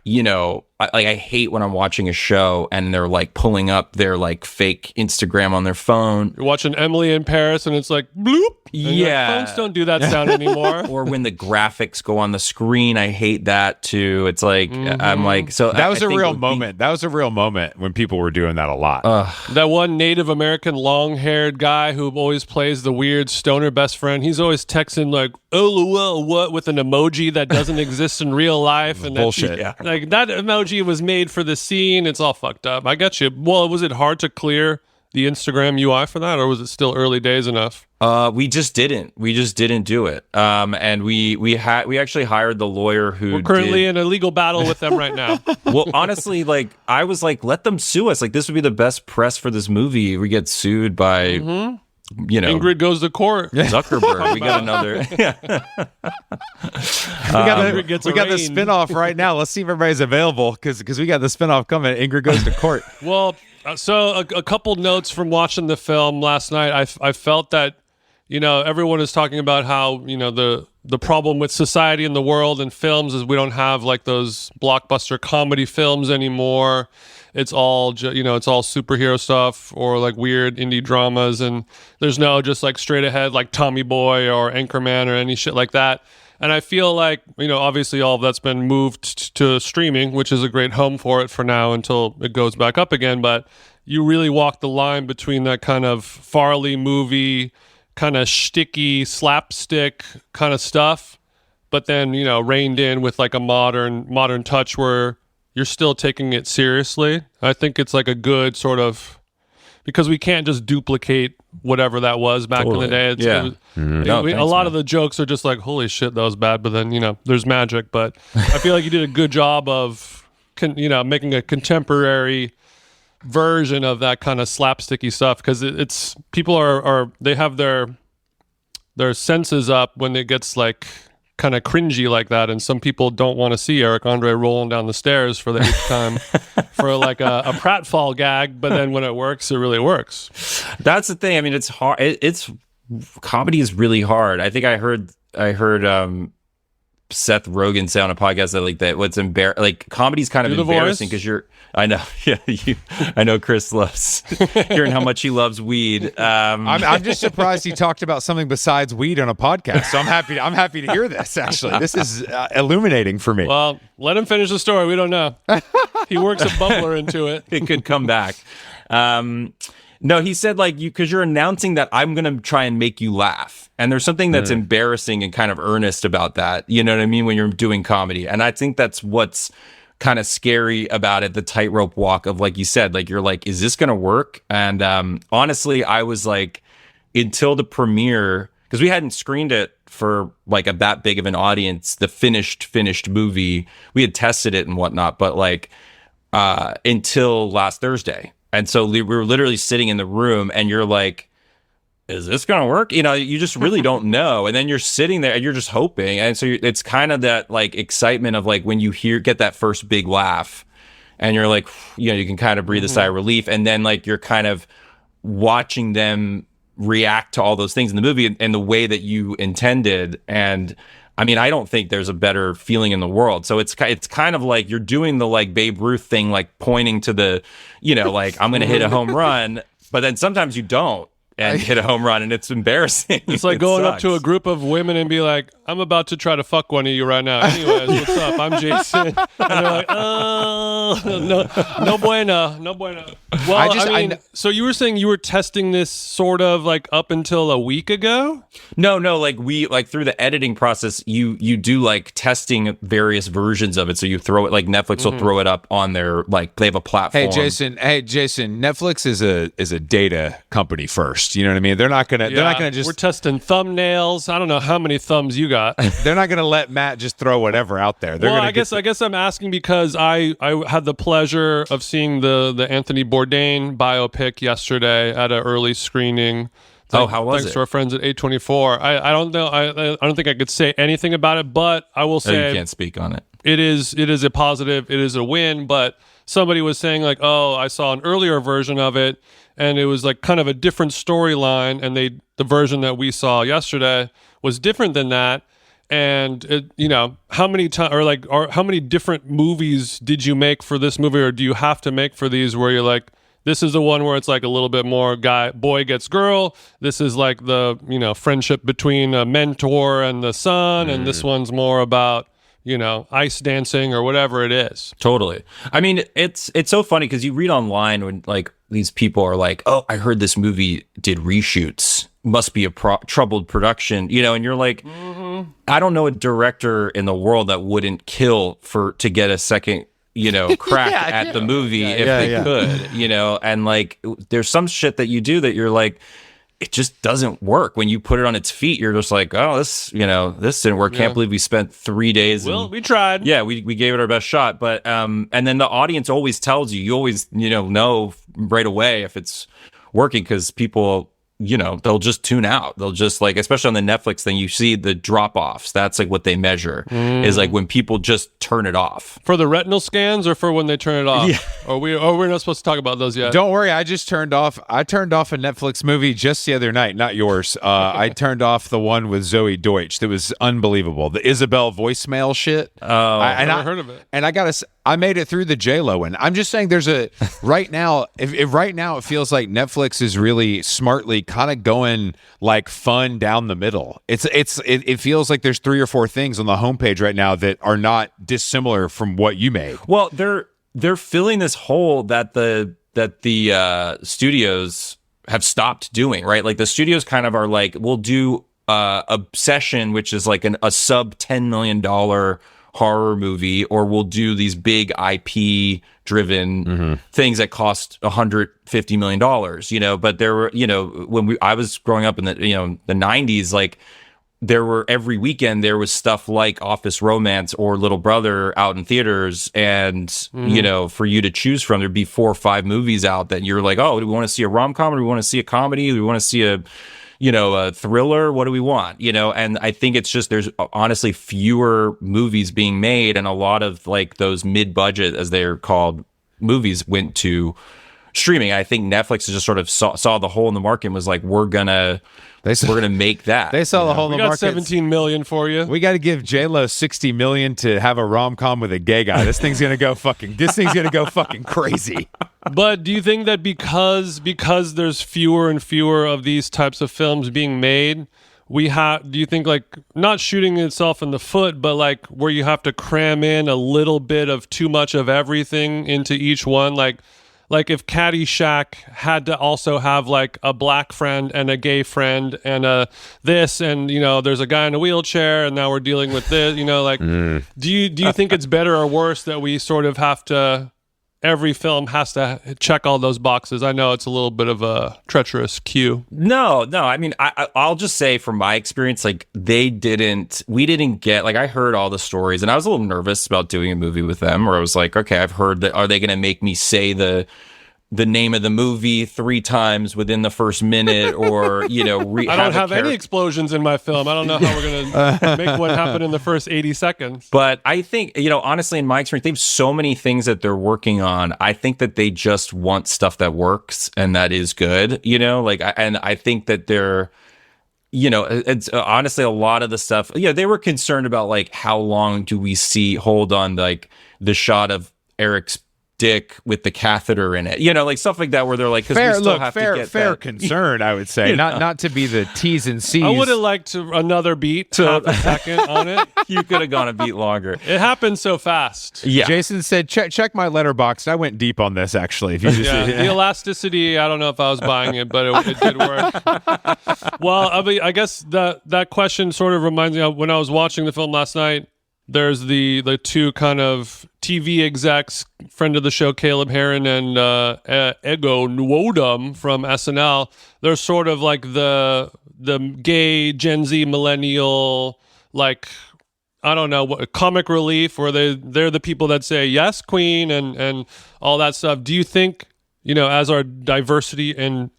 you know, I hate when I'm watching a show and they're like pulling up their like fake Instagram on their phone. You're watching Emily in Paris and it's like bloop. And phones don't do that sound anymore. Or when the graphics go on the screen, I hate that too. It's like I'm like so. That was a real moment. That was a real moment when people were doing that a lot. That one Native American long-haired guy who always plays the weird stoner best friend. He's always texting like "LOL" what with an emoji that doesn't exist in real life and bullshit. Like that emoji was made for the scene. It's all fucked up. I got you. Well, was it hard to clear the Instagram UI for that, or was it still early days enough? We just didn't do it. And we actually hired the lawyer who we're currently in a legal battle with them right now. Well, honestly, like I was like, let them sue us. Like this would be the best press for this movie. We get sued by, you know, Ingrid Goes to Court. Zuckerberg. We got another. we got the spinoff right now. Let's see if everybody's available because we got the spinoff coming. Ingrid Goes to Court. Well, so a couple notes from watching the film last night. I felt that, you know, everyone is talking about how, you know, the problem with society in the world and films is we don't have like those blockbuster comedy films anymore. It's all, it's all superhero stuff or like weird indie dramas. And there's no just like straight ahead like Tommy Boy or Anchorman or any shit like that. And I feel like, you know, obviously all of that's been moved to streaming, which is a great home for it for now until it goes back up again. But you really walk the line between that kind of Farley movie, kind of shticky slapstick kind of stuff, but then, you know, reined in with like a modern touch where you're still taking it seriously. I think it's like a good sort of, because we can't just duplicate whatever that was back in the day. A lot of the jokes are just like, holy shit, that was bad. But then, you know, there's magic. But I feel like you did a good job of, making a contemporary version of that kind of slapsticky stuff. Because it's people are they have their senses up when it gets like kind of cringy like that, and some people don't want to see Eric André rolling down the stairs for the 8th time for like a pratfall gag, but then when it works, it really works. That's the thing. I mean, it's hard. It's comedy is really hard. I think I heard Seth Rogen say on a podcast that like that what's like comedy's kind of embarrassing because I know I know Chris loves hearing how much he loves weed. I'm just surprised he talked about something besides weed on a podcast. So I'm happy to hear this. Actually, this is illuminating for me. Well, let him finish the story. We don't know. He works a bubbler into it. It could come back. No, he said like because you're announcing that I'm gonna try and make you laugh, and there's something that's embarrassing and kind of earnest about that. You know what I mean? When you're doing comedy, and I think that's what's kind of scary about it, the tightrope walk of, like you said, like you're like, is this gonna work? And honestly, I was like, until the premiere, because we hadn't screened it for like that big of an audience, the finished movie, we had tested it and whatnot, but like until last Thursday. And so we were literally sitting in the room and you're like, is this going to work? You know, you just really don't know. And then you're sitting there and you're just hoping. And so it's kind of that like excitement of like when you get that first big laugh and you're like, you know, you can kind of breathe a sigh of relief. And then like you're kind of watching them react to all those things in the movie and the way that you intended. And I mean, I don't think there's a better feeling in the world. So it's kind of like you're doing the like Babe Ruth thing, like pointing to the, you know, like I'm going to hit a home run, but then sometimes you don't and hit a home run and it's embarrassing. It's like going up to a group of women and be like, I'm about to try to fuck one of you right now. Anyways, what's up? I'm Jason. And they're like, oh, no bueno, no bueno. Well, so you were saying you were testing this sort of like up until a week ago? No, like we like through the editing process, you do like testing various versions of it. So you throw it like Netflix will throw it up on their like they have a platform. Hey Jason, Netflix is a data company first. You know what I mean? They're not gonna just. We're testing thumbnails. I don't know how many thumbs you got. They're not gonna let Matt just throw whatever out there. I guess I'm asking because I had the pleasure of seeing the Anthony Bourdain biopic yesterday at an early screening. How was thanks it? to our friends at A24. I don't know. I don't think I could say anything about it, but I will say you can't speak on it. It is a positive. It is a win. But somebody was saying like, oh, I saw an earlier version of it, and it was like kind of a different storyline, and the version that we saw yesterday was different than that. And it, how many how many different movies did you make for this movie, or do you have to make for these where you're like, this is the one where it's like a little bit more boy gets girl. This is like the, friendship between a mentor and the son. And this one's more about, ice dancing or whatever it is. Totally. I mean, it's so funny because you read online when like these people are like, oh, I heard this movie did reshoots. Must be a troubled production, and you're like, I don't know a director in the world that wouldn't kill to get a second crack at the movie if they could, and like there's some shit that you do that you're like, it just doesn't work. When you put it on its feet, you're just like, oh, this didn't work. Can't believe we spent 3 days. Well, we tried. Yeah, we gave it our best shot. But and then the audience always tells you always, know right away if it's working because people, they'll just tune out. They'll just like, especially on the Netflix thing, you see the drop offs. That's like what they measure is like when people just turn it off. For the retinal scans or for when they turn it off? Yeah. We're not supposed to talk about those yet. Don't worry. I turned off a Netflix movie just the other night, not yours. I turned off the one with Zoe Deutsch. That was unbelievable. The Isabel voicemail shit. I never heard of it. And I made it through the J-Lo one. I'm just saying there's a right now, if right now it feels like Netflix is really smartly kind of going like fun down the middle. It feels like there's 3 or 4 things on the homepage right now that are not dissimilar from what you made. Well, they're filling this hole that the studios have stopped doing, right? Like the studios kind of are like, we'll do Obsession, which is like a sub $10 million horror movie, or we'll do these big IP driven things that cost $150 million, but there were, when I was growing up in the, the 90s, like there were every weekend there was stuff like Office Romance or Little Brother out in theaters, and for you to choose from, there'd be 4 or 5 movies out that you're like, oh, do we want to see a rom-com, or do we want to see a comedy, do we want to see a thriller? What do we want? And I think it's just there's honestly fewer movies being made, and a lot of like those mid-budget, as they're called, movies went to streaming. I think Netflix just sort of saw the hole in the market and was like, we're gonna make that. They saw the hole in the market. We got 17 million for you. We got to give J-Lo 60 million to have a rom-com with a gay guy. This thing's gonna go fucking crazy. But do you think that because there's fewer and fewer of these types of films being made, do you think like not shooting itself in the foot, but like where you have to cram in a little bit of too much of everything into each one? Like if Caddyshack had to also have like a black friend and a gay friend and this, and there's a guy in a wheelchair, and now we're dealing with this, do you think it's better or worse that we sort of have to, every film has to check all those boxes? I know it's a little bit of a treacherous queue. No. I mean, I'll just say from my experience, like we didn't get, like I heard all the stories, and I was a little nervous about doing a movie with them, where I was like, okay, I've heard that, are they going to make me say the name of the movie 3 times within the first minute, or I don't have any explosions in my film. I don't know how we're gonna make one happen in the first 80 seconds. But I think honestly, in my experience, they have so many things that they're working on. I think that they just want stuff that works and that is good. And I think that they're it's honestly a lot of the stuff. They were concerned about like how long do we hold on like the shot of Eric's dick with the catheter in it, like stuff like that, where they're like, because we still have to get fair that. concern, I would say, not to be the T's and C's. I would have liked another beat, half a second on it. You could have gone a beat longer. It happened so fast. Yeah. Jason said, check my letterbox. I went deep on this, actually. If you just, The elasticity, I don't know if I was buying it, but it did work. Well, I guess that question sort of reminds me of when I was watching the film last night. There's the two kind of TV execs, friend of the show, Caleb Heron and Ego Nwodum from SNL. They're sort of like the gay Gen Z millennial, like, I don't know, what comic relief, where they're the people that say yes, queen, and all that stuff. Do you think, as our diversity and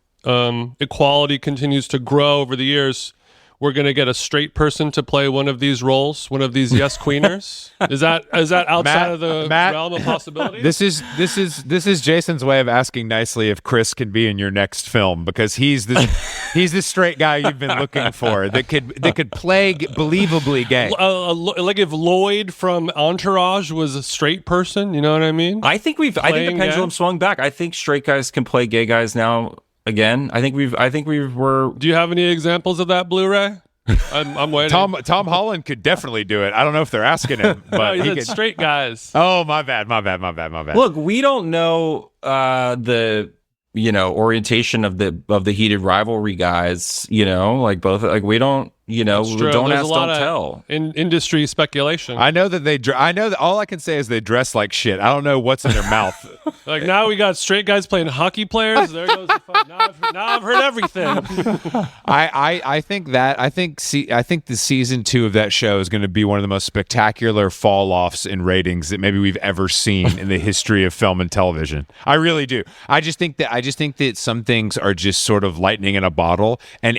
equality continues to grow over the years, we're going to get a straight person to play one of these roles, one of these yes queeners? Is that outside of the realm of possibility? This is Jason's way of asking nicely if Chris can be in your next film, because he's the straight guy you've been looking for that could play believably gay. Like if Lloyd from Entourage was a straight person, you know what I mean? I think the pendulum swung back. I think straight guys can play gay guys now. Again, I think we were. Do you have any examples of that Blu-ray? I'm waiting. Tom Holland could definitely do it. I don't know if they're asking him, but he he said could. straight guys. Oh, my bad. Look, we don't know the orientation of the heated rivalry guys. Like both. Like we don't. Don't There's ask, don't tell. In industry speculation. I know that I know that all I can say is they dress like shit. I don't know what's in their mouth. Like now we got straight guys playing hockey players. There goes the fun. Now I've heard everything. I think the season 2 of that show is going to be one of the most spectacular fall offs in ratings that maybe we've ever seen in the history of film and television. I really do. I just think that some things are just sort of lightning in a bottle, and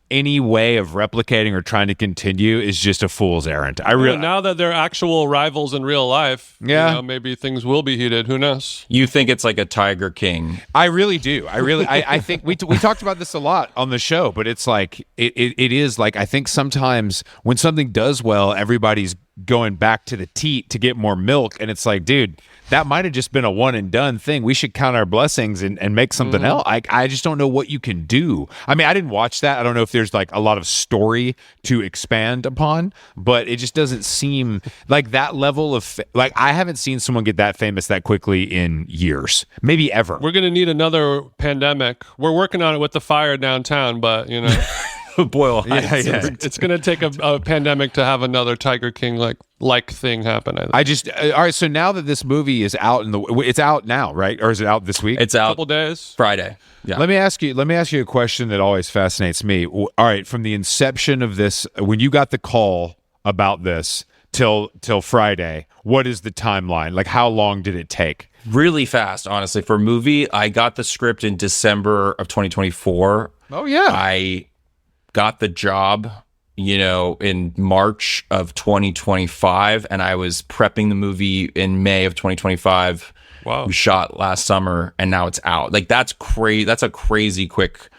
any way of replicating or trying to continue is just a fool's errand. Now that they're actual rivals in real life, maybe things will be heated. Who knows? You think it's like a Tiger King? I really do. I think we talked about this a lot on the show, but it's like it is like, I think sometimes when something does well, everybody's going back to the teat to get more milk, and it's like, dude, that might have just been a one and done thing. We should count our blessings and make something else. I just don't know what you can do. I mean, I didn't watch that. I don't know if there's like a lot of story to expand upon, but it just doesn't seem like that level of like, I haven't seen someone get that famous that quickly in years, maybe ever. We're going to need another pandemic. We're working on it with the fire downtown, but Boyle Heights. Yeah. It's going to take a pandemic to have another Tiger King like thing happen. I think. All right. So now that this movie is out it's out now, right? Or is it out this week? It's out. Couple days. Friday. Yeah. Let me ask you a question that always fascinates me. All right, from the inception of this, when you got the call about this till Friday, what is the timeline? Like, how long did it take? Really fast, honestly. For a movie, I got the script in December of 2024. Oh yeah. I got the job, in March of 2025, and I was prepping the movie in May of 2025. Wow. We shot last summer, and now it's out. Like, that's crazy. That's a crazy quick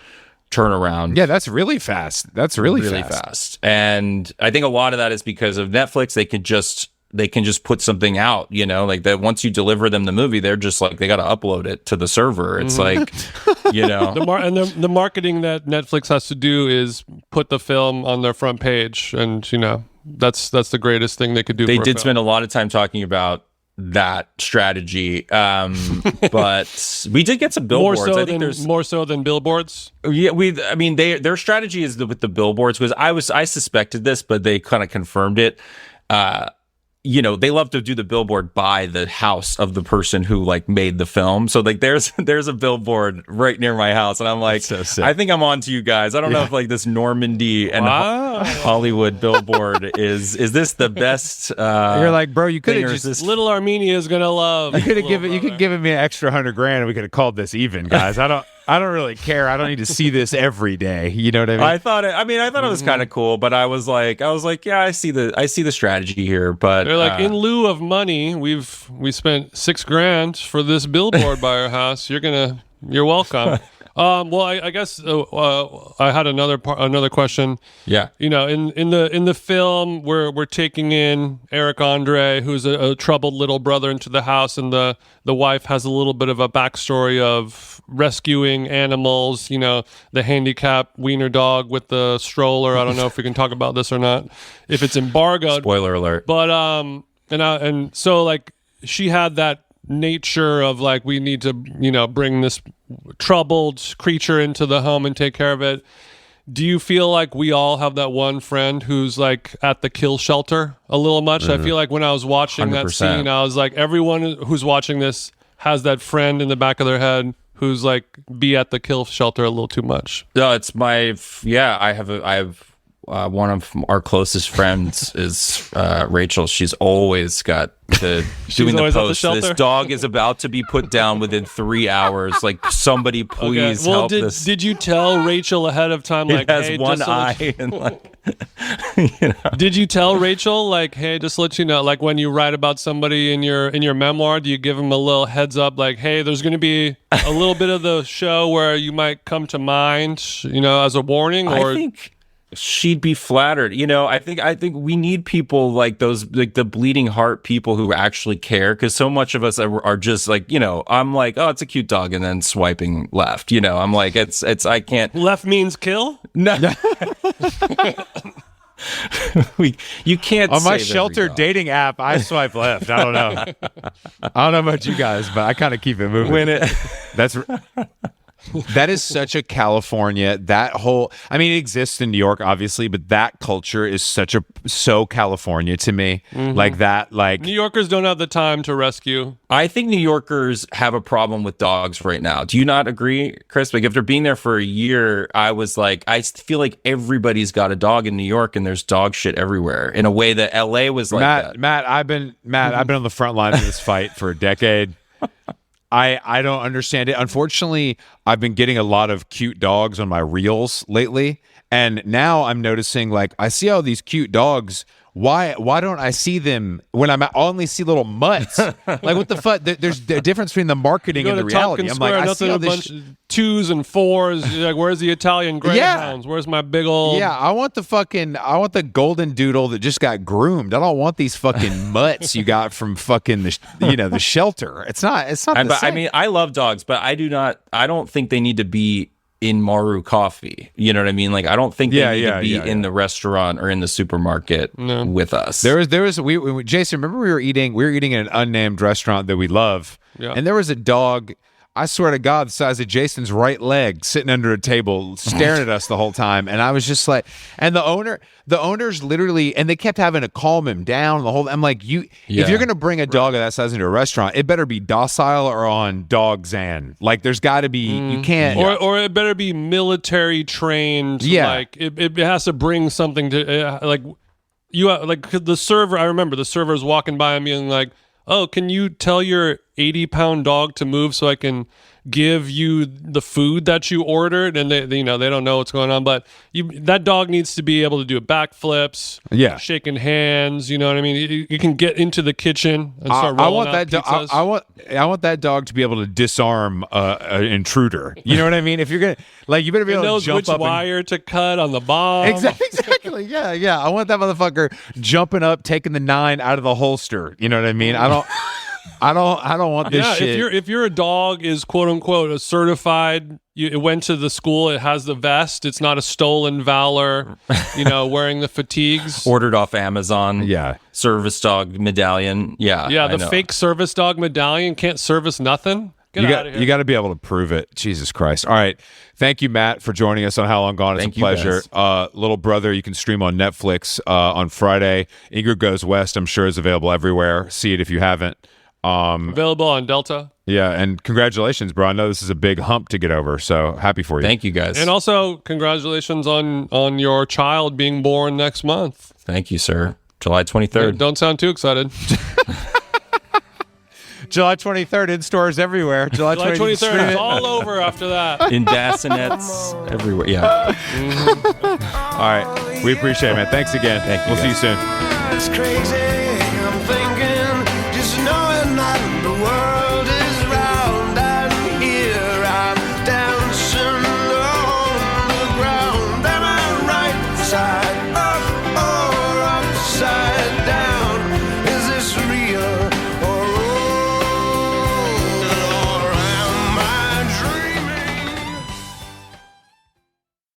turnaround. Yeah, that's really fast. That's really fast. And I think a lot of that is because of Netflix. They can just put something out, like that. Once you deliver them the movie, they're just like, they got to upload it to the server. It's like, the marketing that Netflix has to do is put the film on their front page, and that's the greatest thing they could do. They did spend a lot of time talking about that strategy, but we did get some billboards. More so than billboards. Yeah, their strategy is with the billboards, because I suspected this, but they kind of confirmed it. They love to do the billboard by the house of the person who made the film. So there's a billboard right near my house, and I'm like, so sick. I think I'm on to you guys. I don't know if this Normandy and Hollywood billboard is this the best? You're like, bro, you could have just this Little Armenia is gonna love. You could have given me an extra $100,000, and we could have called this even, guys. I don't really care. I don't need to see this every day. You know what I mean? I thought it was kind of cool, but I was like, yeah, I see the strategy here. But they're like, in lieu of money, we spent $6,000 for this billboard by our house. You're welcome. Well, I guess I had another question. Yeah. You know, in the film, we're taking in Eric André, who's a troubled little brother, into the house, and the wife has a little bit of a backstory of rescuing animals. You know, the handicapped wiener dog with the stroller. I don't know if we can talk about this or not, if it's embargoed. Spoiler alert. But and so like she had that nature of like, we need to, you know, bring this troubled creature into the home and take care of it. Do you feel like we all have that one friend who's like at the kill shelter a little much? I feel like when I was watching 100%. That scene, I was like, everyone who's watching this has that friend in the back of their head who's like be at the kill shelter a little too much. No, it's I have one of our closest friends is Rachel. She's always got to doing the post. This dog is about to be put down within 3 hours. Like, somebody please help this. Did you tell Rachel ahead of time? Like, it has hey, one eye and like. You know. Did you tell Rachel, like, hey, just to let you know, like when you write about somebody in your memoir, do you give them a little heads up, like, hey, there's going to be a little bit of the show where you might come to mind, you know, as a warning? Or I think she'd be flattered. You know, I think we need people like those, like the bleeding heart people who actually care, because so much of us are just like, you know, I'm like, oh, it's a cute dog, and then swiping left. You know, I'm like, it's I can't. Left means kill? No. You can't. On my shelter dating app, I swipe left. I don't know. I don't know about you guys, but I kind of keep it moving. That is such a California, that whole, I mean, it exists in New York, obviously, but that culture is so California to me. Mm-hmm. Like that, like. New Yorkers don't have the time to rescue. I think New Yorkers have a problem with dogs right now. Do you not agree, Chris? Like, after being there for a year, I was like, I feel like everybody's got a dog in New York, and there's dog shit everywhere in a way that LA was like that. Matt, I've been on the front lines of this fight for a decade. I don't understand it. Unfortunately, I've been getting a lot of cute dogs on my reels lately, and now I'm noticing, like, I see all these cute dogs. Why don't I see them when I only see little mutts? Like, what the fuck? There's a difference between the marketing and the reality. I'm like, I see all this bunch of 2s and 4s. Like, where's the Italian greyhounds? Yeah. Where's my big old? Yeah, I want the golden doodle that just got groomed. I don't want these fucking mutts you got from fucking the shelter. It's not the same. I mean, I love dogs, but I don't think they need to be in Maru Coffee. You know what I mean? Like, I don't think they need to be in the restaurant or in the supermarket with us. There was Jason, remember we were eating in an unnamed restaurant that we love, and there was a dog, I swear to God, the size of Jason's right leg, sitting under a table staring at us the whole time. And I was just like, and the owners literally, and they kept having to calm him down the whole. I'm like, if you're gonna bring a dog of that size into a restaurant, it better be docile or on dog Xan. Like, there's got to be, you can't, or it better be military trained. Yeah, like it has to bring something to like you like the server. I remember the server's walking by and being like, oh, can you tell your 80-pound dog to move so I can give you the food that you ordered? And they don't know what's going on, but that dog needs to be able to do backflips, shaking hands. You know what I mean? You can get into the kitchen and start rolling out pizzas. I want that dog to be able to disarm an intruder. You know what I mean? If you're gonna, like, you better be able to jump which up wire to cut on the bomb. Exactly. Yeah. I want that motherfucker jumping up, taking the 9 out of the holster. You know what I mean? I don't want this shit. If your dog is quote unquote a certified, it went to the school, it has the vest, it's not a stolen valor, wearing the fatigues. Ordered off Amazon. Yeah. Service dog medallion. Yeah. Yeah, the fake service dog medallion can't service nothing. Get out of here. You got to be able to prove it. Jesus Christ. All right. Thank you, Matt, for joining us on How Long Gone. It's a pleasure. Little Brother, you can stream on Netflix on Friday. Ingrid Goes West, I'm sure, is available everywhere. See it if you haven't. Available on Delta. Yeah, and congratulations, bro. I know this is a big hump to get over, so happy for you. Thank you, guys. And also, congratulations on your child being born next month. Thank you, sir. July 23rd. Don't sound too excited. July 23rd in stores everywhere. July 23rd. It's all over after that. In bassinets, everywhere. Yeah. Mm-hmm. All right. We appreciate it, man. Thanks again. Thank you. We'll see you soon. It's crazy.